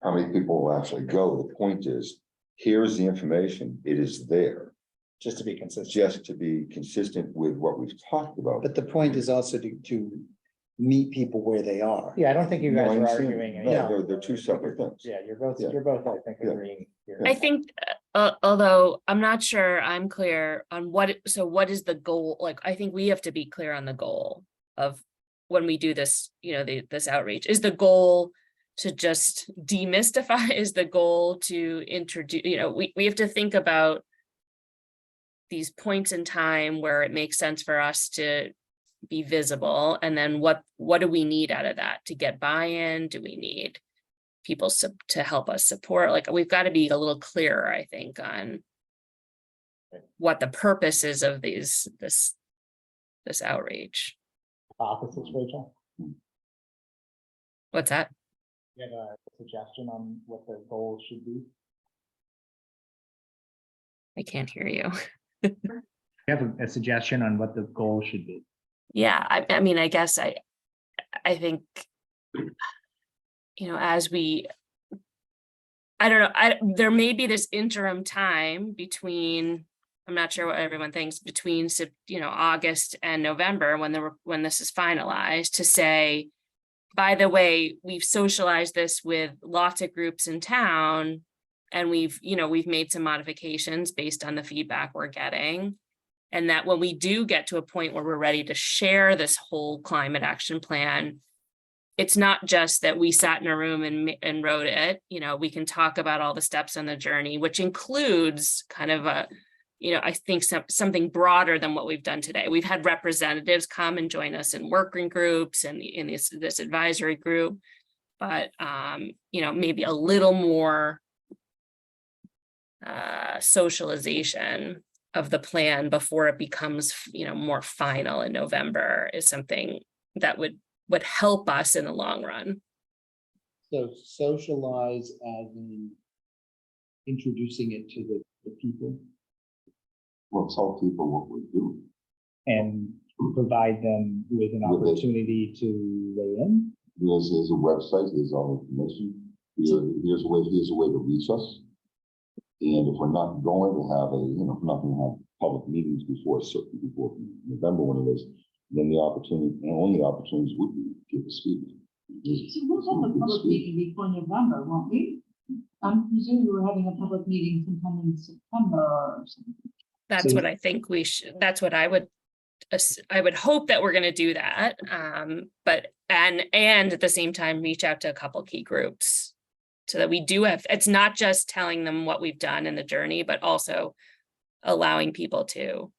how many people will actually go. The point is, here's the information, it is there, Just to be consistent. just to be consistent with what we've talked about. But the point is also to meet people where they are. Yeah, I don't think you No, guys I are understand. arguing. No, anything. they're two separate things. Yeah, you're Yeah. both, I think, Yeah. agreeing. here. I think, although I'm not sure I'm clear on what is the goal? Like, I think we have to be clear on the goal of when we do this, this outreach. Is the goal to just demystify? Is the goal to introduce, we have to think about these points in time where it makes sense for us to be visible, and then what do we need out of that to get buy-in? Do we need people to help us support? Like, we've got to be a little clearer, I think, on what the purpose is of this outreach. Offices, Rachel, What's that? you have a suggestion on what the goal should be? I can't hear you. You have a suggestion on what the goal should be? Yeah, I mean, I guess I think, as I don't know, there may be this interim time between, I'm not sure what everyone thinks, between, August and November, when this is finalized, to say, by the way, we've socialized this with lots of groups in town, and we've made some modifications based on the feedback we're getting. And that when we do get to a point where we're ready to share this whole climate action plan, it's not just that we sat in a room and wrote it. We can talk about all the steps on the journey, which includes kind of I think something broader than what we've done today. We've had representatives come and join us in working groups and in this advisory group, but maybe a little more socialization of the plan before it becomes, more final in November is something that would help us in the long run. So socialize as in introducing it to the people. Well, tell people what we're doing. And provide them with an With it. opportunity to weigh in? There's a website, there's all information. Here's a way to reach us. And if we're not going to have if we're not going to have public meetings before November, when it is, then the opportunity, and only opportunities would be to give a speech. So we'll have a public meeting before November, won't we? I'm presuming we're having a public meeting sometime in September or something. That's So- what I think that's what I would hope that we're going to do that. But at the same time, reach out to a couple key groups so that we do have, it's not just telling them what we've done in the journey, but also allowing people to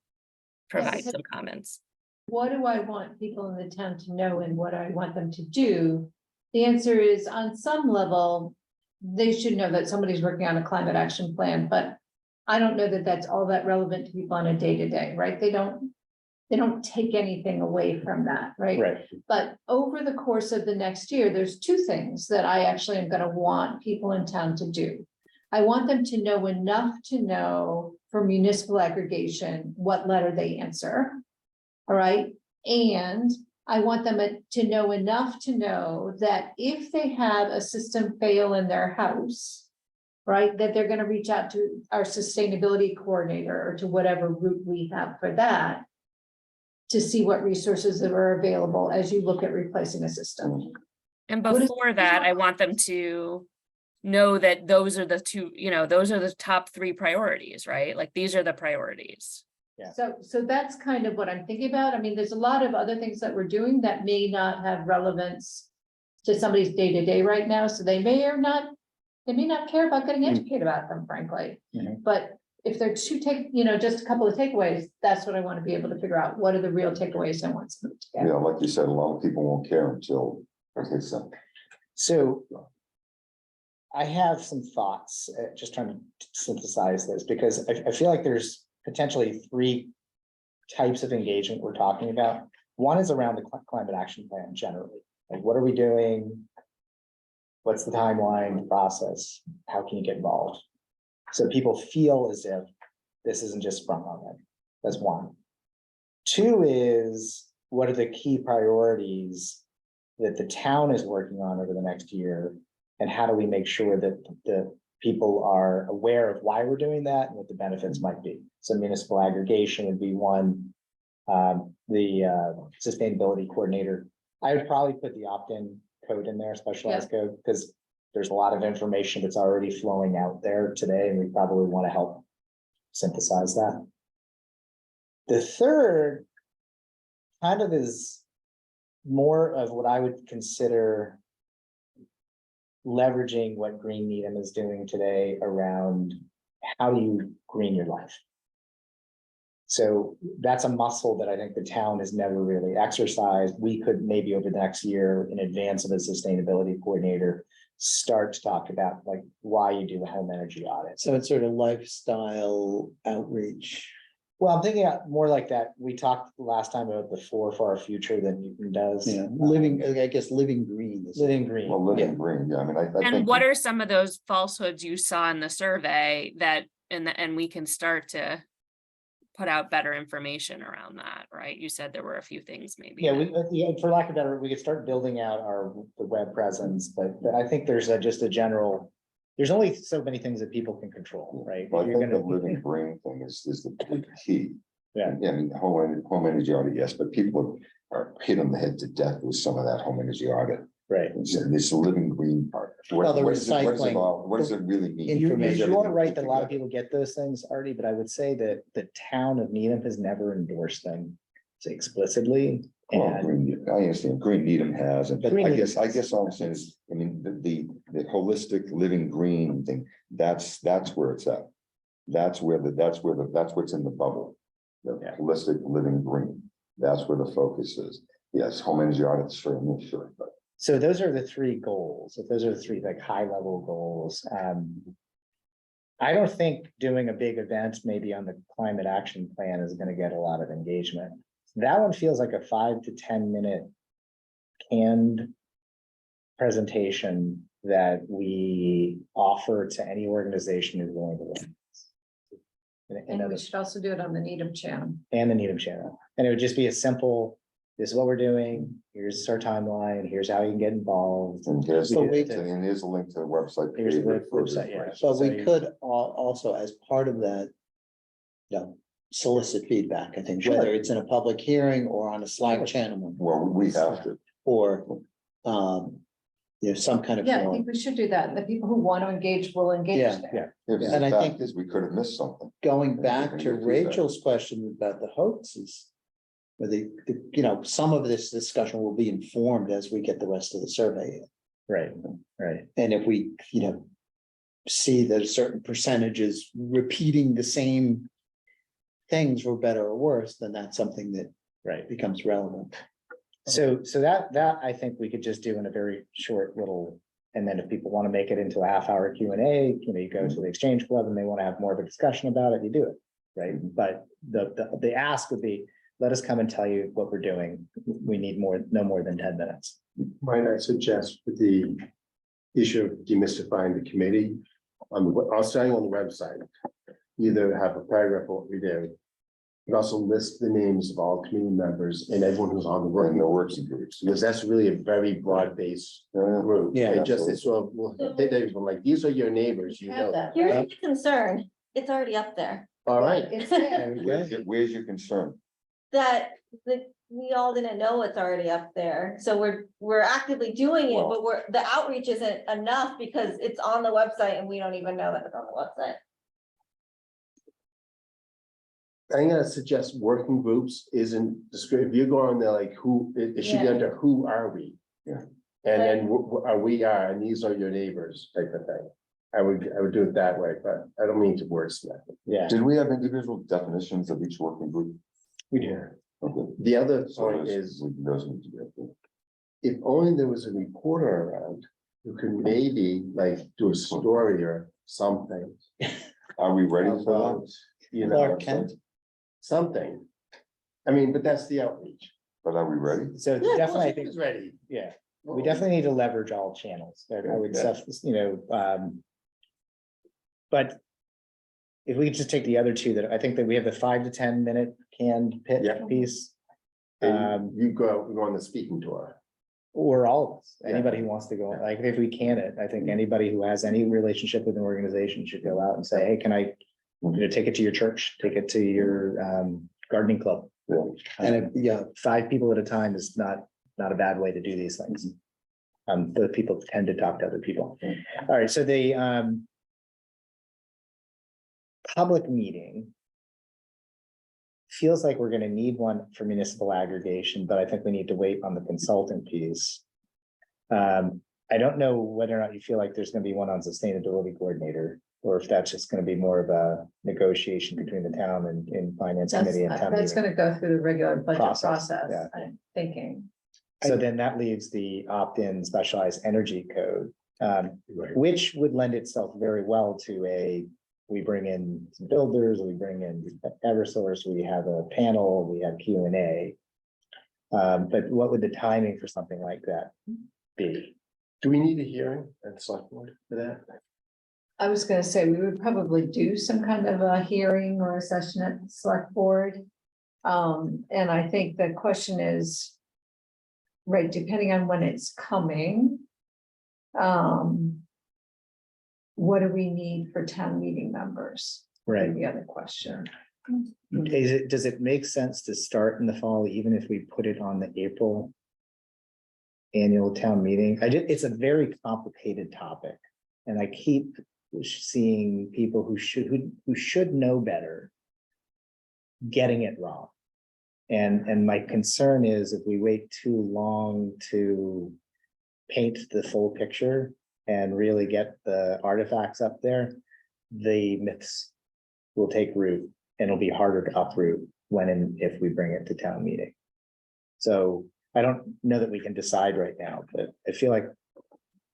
provide Yes. some comments. What do I want people in the town to know and what I want them to do? The answer is, on some level, they should know that somebody's working on a climate action plan, but I don't know that that's all that relevant to people on a day-to-day, right? They don't take anything away from that, right? Right. But over the course of the next year, there's two things that I actually am gonna want people in town to do. I want them to know enough to know, for municipal aggregation, what letter they answer. All right, and I want them to know enough to know that if they have a system fail in their house, right, that they're gonna reach out to our sustainability coordinator or to whatever route we have for that to see what resources that are available as you look at replacing a system. And What is- before that, I want them to know that those are the two, those are the top three priorities, right? Like, these are the priorities. Yeah. So that's kind of what I'm thinking about. I mean, there's a lot of other things that we're doing that may not have relevance to somebody's day-to-day right now, so they may not care about getting educated about them, frankly. Mhm. But if they're just a couple of takeaways, that's what I want to be able to figure out. What are the real takeaways I want them to get? Yeah, like you said, a lot of people won't care until it hits them. So I have some thoughts, just trying to synthesize this, because I feel like there's potentially three types of engagement we're talking about. One is around the climate action plan generally. Like, what are we doing? What's the timeline, the process? How can you get involved? So people feel as if this isn't just sprung on them. That's one. Two is, what are the key priorities that the town is working on over the next year? And how do we make sure that the people are aware of why we're doing that and what the benefits might be? So municipal aggregation would be one. The sustainability coordinator, I would probably put the opt-in code in there, specialized code, because there's a lot of information that's already flowing out there today, and we probably want to help synthesize that. The third kind of is more of what I would consider leveraging what Green Needham is doing today around how do you green your life. So that's a muscle that I think the town has never really exercised. We could maybe over the next year, in advance of a sustainability coordinator, start to talk about like why you do the home energy audit. So it's sort of lifestyle outreach. Well, I'm thinking more like that. We talked last time about the four for our future that Newton does. Yeah, living, I guess, living green is. Living green. Well, living green, yeah, I mean, I think. And what are some of those falsehoods you saw in the survey and we can start to put out better information around that, right? You said there were a few things maybe. Yeah, that- for lack of better, we could start building out the web presence, but I think there's just a general. There's only so many things that people can control, right? Well, I You're think the gonna- living green thing is the key. Yeah. I mean, home energy audit, yes, but people are hit on the head to death with some of that home energy audit. Right. It's the living green part. Well, the What does recycling- what does it really mean? You Is are everything right put that a lot of together? people get those things already, but I would say that the town of Needham has never endorsed them explicitly. Well, And I understand, Green Needham has, and But Green I Needham guess all I'm saying is, I mean, the holistic living green thing, that's where it's at. That's what's in the bubble. The Yeah. holistic living green, that's where the focus is. Yes, home energy audits, sure, but. so those are the three goals. If those are the three like high level goals. I don't think doing a big event maybe on the climate action plan is going to get a lot of engagement. That one feels like a 5 to 10 minute canned presentation that we offer to any organization who's willing to listen. And we should also do it on the Needham channel. And the Needham channel. And it would just be a simple, this is what we're doing, here's our timeline, here's how you can get involved. And here's, So the- we- and here's a link to the website. Here's the created for this website, yeah. place. But So we you- could also, as part of that, solicit feedback, I think, Sure. whether it's in a public hearing or on a Slack channel Well, we have to. or, some kind of. Yeah, I forum. think we should do that. The people who want to engage will engage Yeah, there. Yeah, because And the I fact think- is, we could have missed something. Going Yeah, back we to can do that. Rachel's question about the hoaxes. Where some of this discussion will be informed as we get the rest of the survey. Right, right. And if we, see that a certain percentage is repeating the same things for better or worse, then that's something that Right. becomes relevant. So that I think we could just do in a very short little, and then if people want to make it into a half-hour Q&A, you go to the Exchange Club and they want to have more of a discussion about it, you do it. Right, but the ask would be, let us come and tell you what we're doing. We need no more than 10 minutes. Might I suggest with the issue of demystifying the committee, I'll stay on the website. either have a paragraph or what we do. But also list the names of all committee members and everyone who's on the And working the group, working groups. because that's really a very broad base group. Yeah. It just, it's sort of, well, they were like, these are your neighbors, you Have know. that, Here's right? the concern, it's already up there, All right, It's there. There we go. Where's your concern? that we all didn't know it's already up there, so we're actively doing it, but the outreach isn't enough because it's on the website and we don't even know that it's on the website. I'm gonna suggest working groups isn't, if you go on there like who, it should be Yeah. under who are we? Yeah. And then we are, and these are your neighbors type of thing. I would do it that way, but I don't mean to wordsmith it. Yeah, Did we have individual definitions of each working group? We do. Okay. The other So point those- is, those need to be updated. if only there was a reporter around who could maybe like do a story or something. Are we ready for About, that? you know, Clark Kent. something. I mean, but that's the outreach. But are we ready? so Yeah, of course definitely, I it think, is ready. yeah, we definitely need to leverage all channels. I would Yeah. say, you know, but if we could just take the other two that I think that we have the 5 to 10 minute canned pit Yeah. piece. And you go on the speaking tour. Or all of us, Yeah. anybody who wants to go, like, if we can it, I think anybody who has any relationship with an organization should go out and say, hey, can I, take it to your church, take it to your gardening club. And yeah, 5 people at a time is not a bad way to do these things. The people tend to talk to other people. All right, so the public meeting feels like we're gonna need one for municipal aggregation, but I think we need to wait on the consultant piece. I don't know whether or not you feel like there's gonna be one on sustainability coordinator, or if that's just gonna be more of a negotiation between the town and finance committee and town That's meeting. gonna go through the regular budget Process, process, yeah. I'm thinking. So then that leaves the opt-in specialized energy code, which would lend itself very well to we bring in some builders, we bring in Eversource, we have a panel, we have Q&A. But what would the timing for something like that be? Do we need a hearing at select board for that? I was gonna say, we would probably do some kind of a hearing or a session at the select board. And I think the question is, right, depending on when it's coming. What do we need for town meeting members? Right. The other question. Does it make sense to start in the fall, even if we put it on the April annual town meeting? It's a very complicated topic. And I keep seeing people who should know better getting it wrong. And my concern is if we wait too long to paint the full picture and really get the artifacts up there, the myths will take root and it'll be harder to uproot when and if we bring it to town meeting. So I don't know that we can decide right now, but I feel like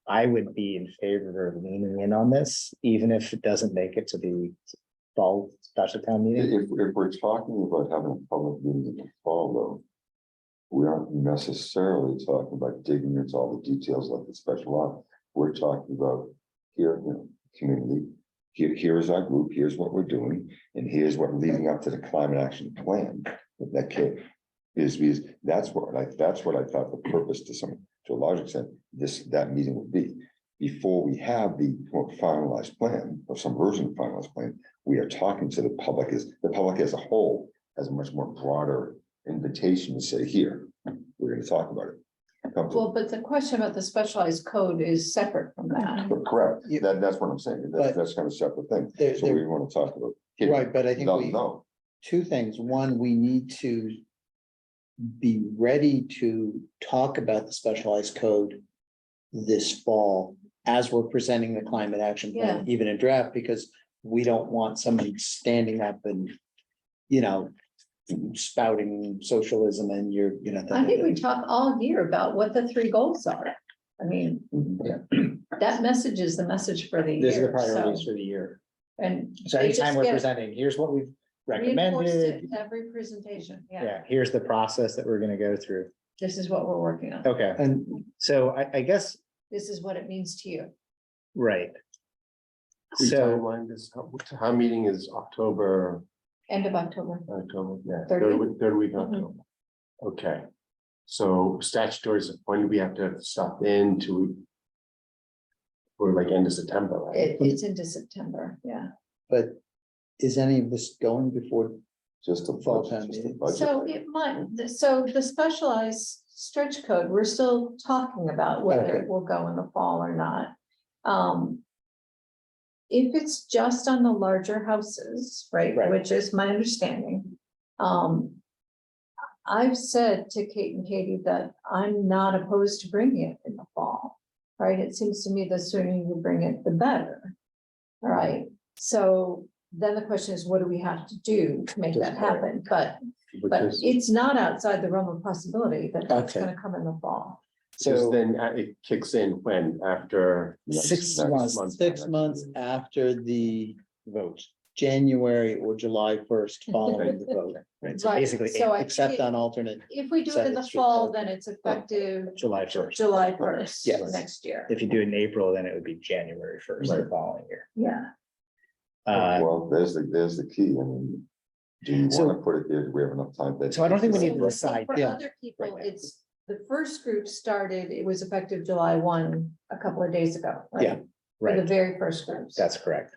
I would be in favor of leaning in on this, even if it doesn't make it to the fall special town meeting. If we're talking about having a public meeting in the fall, though, we aren't necessarily talking about digging into all the details like the special law. We're talking about here, community. Here is our group, here's what we're doing, and here's what leading up to the climate action plan. That kid is that's what I thought the purpose to a large extent, that meeting would be. Before we have the finalized plan or some version of finalized plan, we are talking to the public as a whole has a much more broader invitation to say, here, we're gonna talk about it. Come to- Well, but the question about the specialized code is separate from that. Correct, Yeah. that's what I'm saying, But- that's kind of separate thing, there, so we wanna talk about. right, but I think No, two things. One, we need to be ready to talk about the specialized code this fall as we're presenting the climate action plan, even in draft, because we don't want somebody standing up and, spouting socialism and I think we talk all year about what the 3 goals are. I mean, that message is the message for the These are the year, priorities so, for the year. and. So they anytime just we're get presenting, here's what we've reinforced recommended. it Every presentation, yeah, Yeah, here's the process that we're gonna go through. this is what we're working on, Okay, And so I guess, this is what it means to you. right. So, Timeline, this, how meeting is October, End of October. yeah, 30th? third week of Mhm. October. Okay, so statutory, when do we have to stop in to? Or like end of September, right? It's into September, yeah. But is any of this going before? Just a Fall budget, time just a meeting. budget. So it might, so the specialized stretch code, we're still talking about whether Okay. it will go in the fall or not. If it's just on the larger houses, right, Right. which is my understanding. I've said to Kate and Katie that I'm not opposed to bringing it in the fall, right? It seems to me the sooner you bring it, the better. All right, so then the question is, what do we have to do to make that happen? But Because it's not outside the realm of possibility that that's Okay. gonna come in the fall. so So then it kicks in when, after. Next- 6 next months. month. 6 months after the vote, January or July 1st following the vote, right? So Right, basically, so I except think on alternate. if we do it in the Seventh Street fall, Code. then it's effective July 1st. July 1st Yes. next year. If you do it in April, then it would be January 1st the Right. following year. Yeah, Well, there's the key. I mean, do you So- want to put it there? Do we have enough time? So I don't think we need to So decide. For yeah, other people, right now. it's, the first group started, it was effective July 1 a couple of days ago, right? Yeah, For the Right, very first groups. that's correct.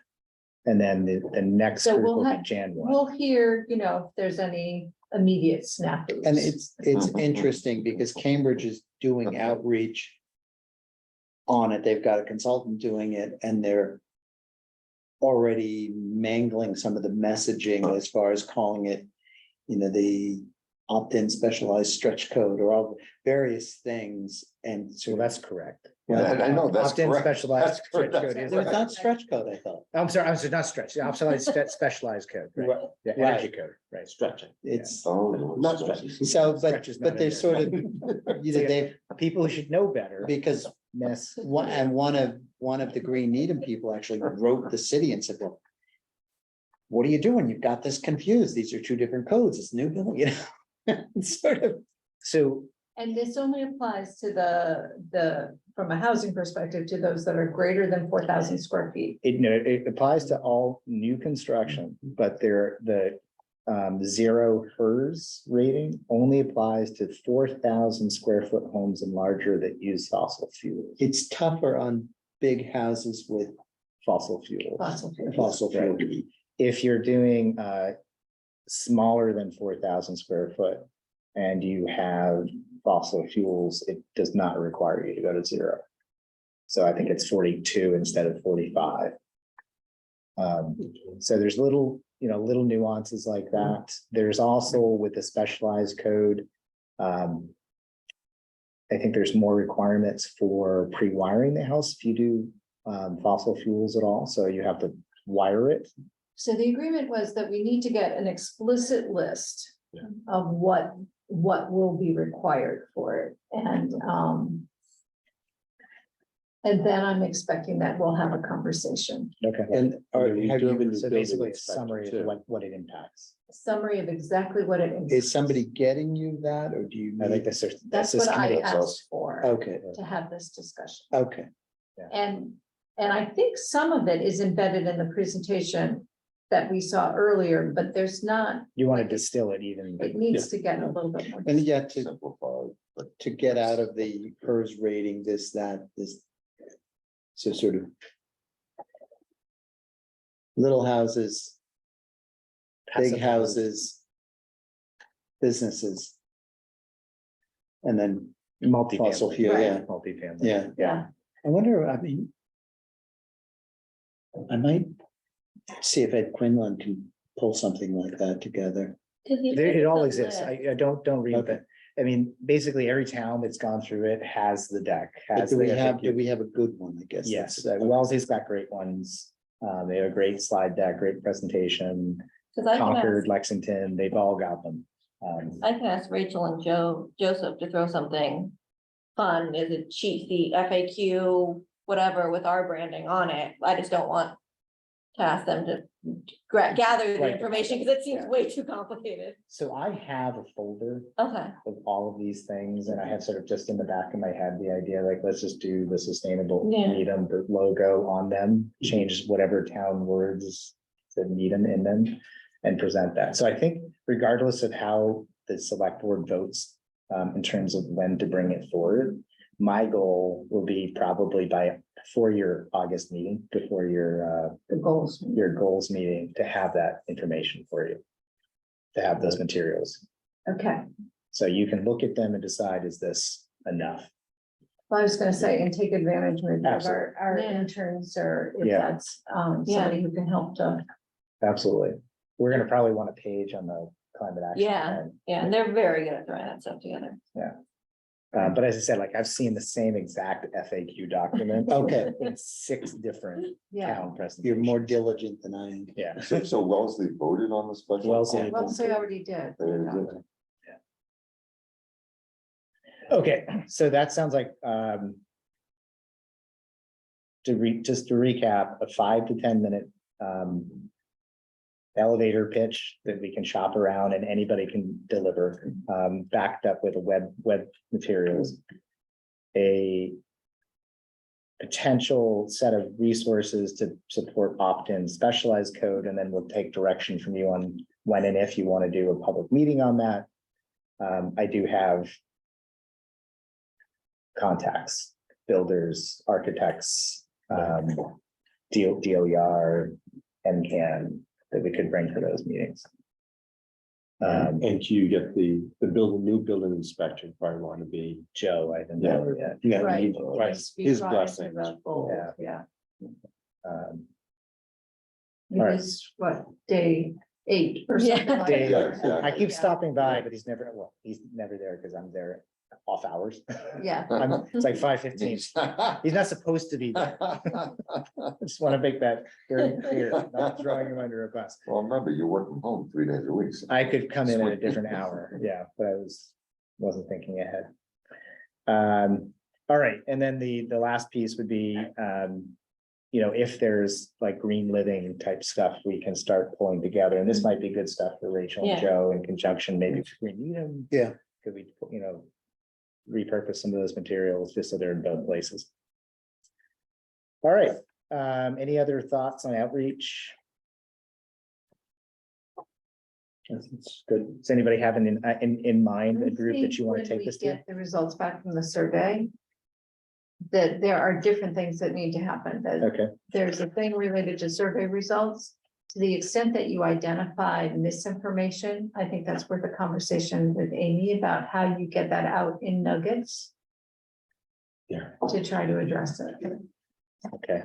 And then the next So group we'll will be have- Jan 1. We'll hear, if there's any immediate snafus. and it's interesting because Cambridge is doing outreach on it. They've got a consultant doing it and they're already mangling some of the messaging as far as calling it, the opt-in specialized stretch code or all various things and So so that's correct. I know, that's Opt-in correct. specialized That's stretch correct. code is. It's not stretch code, I thought. I'm sorry, not stretch, the specialized code, right? The energy code, right? Stretching. It's Oh, Not stretches. so, Stretch is not but they're in sort of, there. they People who should know better because miss. one of the Green Needham people actually wrote the city and said, well, what are you doing? You've got this confused. These are two different codes. It's new, It's sort of, So And this only applies to from a housing perspective, to those that are greater than 4,000 square feet. it applies to all new construction, but the zero HERS rating only applies to 4,000 square foot homes and larger that use fossil fuels. it's tougher on big houses with Fossil fuels. Fossil fuels. fossil fuel. If you're doing smaller than 4,000 square foot and you have fossil fuels, it does not require you to go to zero. So I think it's 42 instead of 45. So there's little nuances like that. There's also with the specialized code. I think there's more requirements for pre-wiring the house if you do fossil fuels at all, so you have to wire it. So the agreement was that we need to get an explicit list Yeah. of what will be required for it. And then I'm expecting that we'll have a conversation, And Okay. And then we have do have a you, new So building basically, a inspector, summary too. of what it impacts. a summary of exactly what it is. is somebody getting you that or do you I think need? That's this what I committee. asked for, Okay, to have this discussion. okay. And I think some of it is embedded in the presentation that we saw earlier, but there's not, You want to distill it even. it needs to get a little bit more. And yet to Simplified, but to get out of the PERS rating, this. So sort of. Little houses, big passive houses. Businesses. And then, Multifamily. Fossil fuel, Right. yeah, Multifamily. yeah, Yeah, I wonder, I mean. I might see if Ed Quinlan can pull something like that together. It all exists. I don't read Okay. that. I mean, basically every town that's gone through it has the deck. But has do we the have, FAQ. a good one, I guess? Yes, that's- Wellesley's got great ones. They have a great slide deck, great presentation. Cause I can Concord, ask, Lexington, they've all got them. I can ask Rachel and Joseph to throw something fun, is it cheat sheet, FAQ, whatever, with our branding on it. I just don't want to ask them to gather the Right. information, because it seems Yeah. way too complicated. So I have a folder Okay, of all of these things, and I have sort of just in the back of my head, the idea, like, let's just do the sustainable Yeah. Needham, the logo on them, change whatever town words that Needham in them, and present that. So I think regardless of how the select board votes, in terms of when to bring it forward, my goal will be probably before your August meeting, before The goals. your goals meeting, to have that information for you. To have those materials. Okay, So you can look at them and decide, is this enough? well, I was gonna say, and take advantage maybe of Absolutely. our Yeah. interns, or if Yeah. that's, somebody who can help to. Absolutely. We're gonna probably want a page on the climate action. Yeah. plan. yeah, and they're very good at throwing that stuff together. But as I said, like, I've seen the same exact FAQ document. Okay. In 6 different Yeah, town presentations. You're more diligent than I am. Yeah. So Wellesley voted on the special. Wellesley. well, so I already did. They already did. Okay, so that sounds like, just to recap, a 5 to 10 minute, elevator pitch that we can shop around and anybody can deliver, backed up with a web materials. A potential set of resources to support opt-in specialized code, and then we'll take direction from you on when and if you want to do a public meeting on that. I do have contacts, builders, architects, DOER, NCAN, that we could bring to those meetings. And you get the new building inspector probably want to be. Joe, I think. Yeah. Yeah. Right. Right, his Speak blessing. about goals, Yeah. Yeah, Um, because what, day 8 or Yeah. something like Day- that. Yeah. I keep stopping by, but he's never there because I'm there off hours. Yeah, It's like 5:15. He's not supposed to be there. I just want to make that very clear, not throwing him under a bus. Well, remember, you work from home 3 days a week. so- I could come in at a different hour, yeah, but I wasn't thinking ahead. All right, and then the last piece would be, if there's like green living type stuff, we can start pulling together, and this might be good stuff for Rachel and Yeah. Joe in conjunction, maybe if we need them. Yeah. Could we, repurpose some of those materials just so they're in both places? All right, any other thoughts on outreach? That's good. Does anybody have in mind a group that you want to take this to? Get the results back from the survey. That there are different things that need to happen, that Okay, there's a thing related to survey results. To the extent that you identify misinformation, I think that's worth a conversation with Amy about how you get that out in nuggets. Yeah. To try to address it. okay.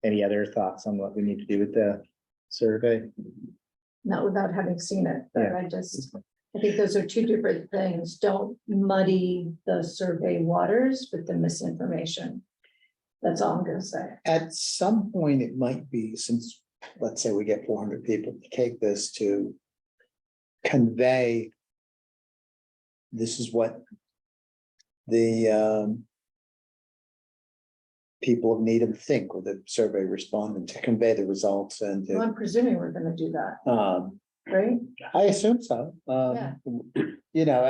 Any other thoughts on what we need to do with the survey? Not without having seen it, but Yeah. I think those are 2 different things. Don't muddy the survey waters with the misinformation. That's all I'm gonna say. At some point, it might be, since, let's say we get 400 people to take this, to convey this is what the people of Needham think, or the survey respondent, to convey the results and Well, to, I'm presuming we're gonna do that, right? I assume so. Yeah.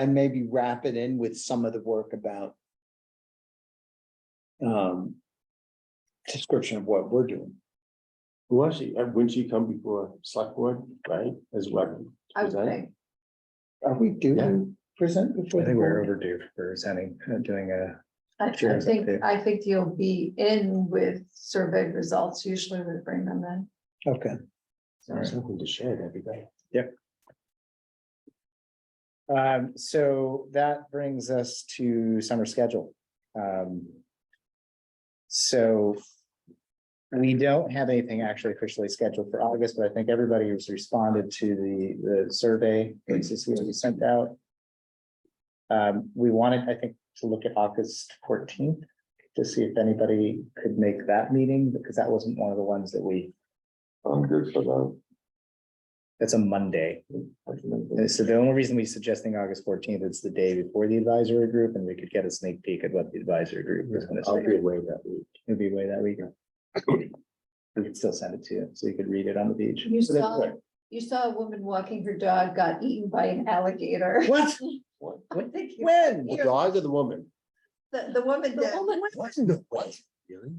And maybe wrap it in with some of the work about description of what we're doing. Who actually, wouldn't she come before select board, right, as well? I would think. Are we due present before? I the think we're board? overdue for doing a, I Sure, think, okay. I think you'll be in with survey results. Usually we bring them in. Okay. Something to share, that'd be great. so that brings us to summer schedule. So we don't have anything actually officially scheduled for August, but I think everybody who's responded to the survey, that we sent out. We wanted, I think, to look at August 14th to see if anybody could make that meeting, because that wasn't one of the ones that we, I'm good for that. That's a Monday. And so the only reason we suggesting August 14th, it's the day before the advisory group, and we could get a sneak peek at what the advisory group was gonna I'll say. be away that week. It'd be away that week. We could still send it to you, so you could read it on the beach. You saw a woman walking her dog got eaten by an alligator. What? I think you- When? The dog or the woman? The woman did. Really?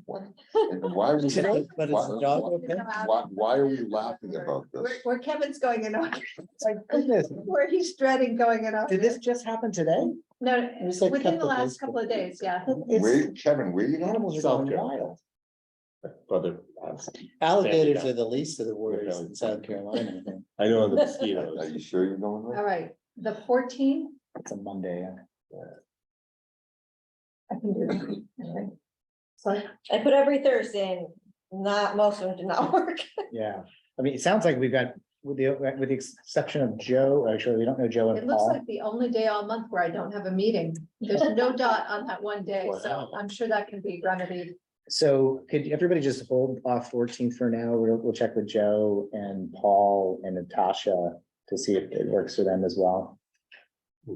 And why are we? Today, but is the dog okay? Why are we laughing about this? Where Kevin's going in, My goodness, where he's dreading going in. did this just happen today? No, was like a within the couple of last days couple of days, yeah. Where, Kevin, where you going? Animals are South going Carolina. wild. Brother. Alligators are the least of the worries in South Carolina, I think. I know the Are mosquitoes. you sure you're going there? All right, the 14th, It's a Monday. I can do that. All right. So I put every Thursday and not, most of them did not work. Yeah, I mean, it sounds like we've got, with the exception of Joe, actually, we don't know Joe it and looks Paul. like the only day all month where I don't have a meeting. There's no dot on that one day, so I'm sure that can be remedied. So could everybody just hold off 14th for now? We'll check with Joe and Paul and Natasha to see if it works for them as well.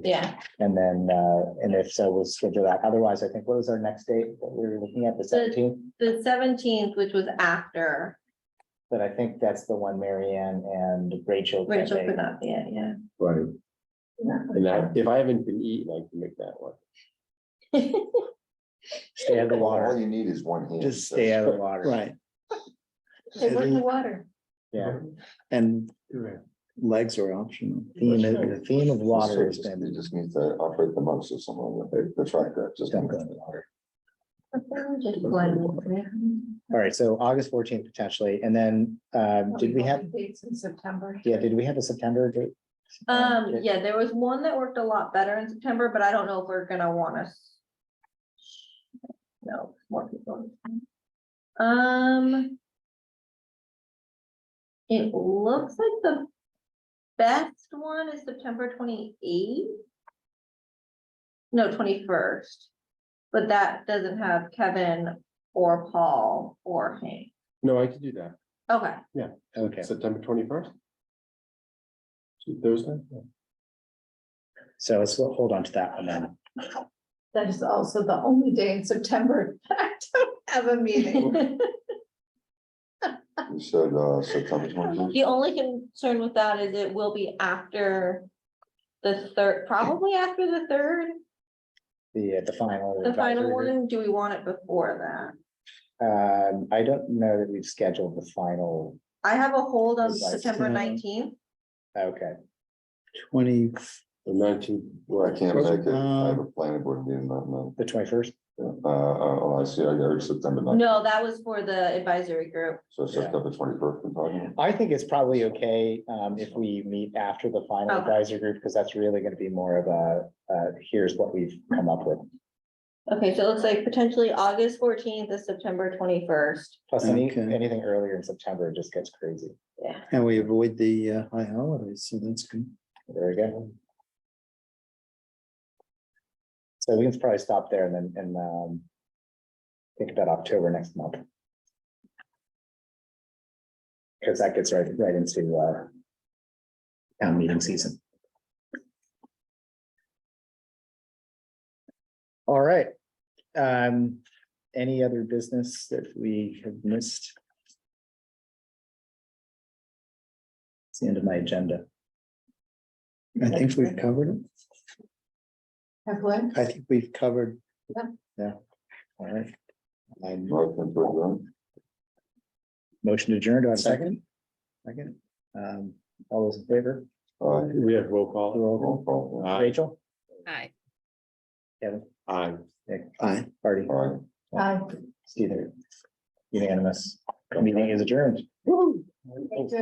Yeah, And then, and if so, we'll schedule that. Otherwise, I think, what was our next date that we were looking at, the 17th? the 17th, which was after But I think that's the one Mary Ann and Rachel. can't Rachel make. could not be it, yeah. Right. And that, if I haven't been eating, I can make that one. Stay out of the All water, you need is one hand. just stay out of the water. Right, They work the water. Yeah, and legs are optional. the theme of water has You been, just need to operate the motor or something with the tractor, just. don't go in the water. Just blend it. All right, so August 14th potentially, and then, did we have, Dates in September? yeah, did we have a September date? Yeah, there was one that worked a lot better in September, but I don't know if we're gonna want us. No, more people. It looks like the best one is September 28th. No, 21st, but that doesn't have Kevin or Paul or Hank. No, I can do that. Okay, Okay, September 21st. Thursday? so let's hold on to that one then. That is also the only day in September that I don't have a meeting. You said, September 20th. the only concern with that is it will be after the third, probably after the third, The final. the final advisory group. one. Do we want it before that? I don't know that we've scheduled the final, I have a hold on Advice. September Yeah. 19th. okay, 20, The 19th. I can't make it. I have Um, a planning board meeting that month. the 21st. I see, I heard September 9th. No, that was for the advisory group. So September 21st, we're talking. I think it's probably okay, if we meet after the final Okay. advisory group, because that's really gonna be more of a, here's what we've come up with. Okay, so it looks like potentially August 14th is September 21st. Plus, Okay. anything earlier in September just gets crazy. Yeah. and we avoid the high holidays, so that's good. There we go. So we can probably stop there and then, think about October next month. Because that gets right into, town meeting season. All right. Any other business that we have missed? It's the end of my agenda. I think we've covered it. Have what? I think we've covered. All right. Motion to adjourn. Motion to adjourn. Do I have a Second. second? All those in favor? We have roll call. Roll call. Aye. Rachel? Hi. Kevin? Aye. Nick? Aye. Artie? All right. Steve? Unanimous. Meeting is adjourned. Thank you.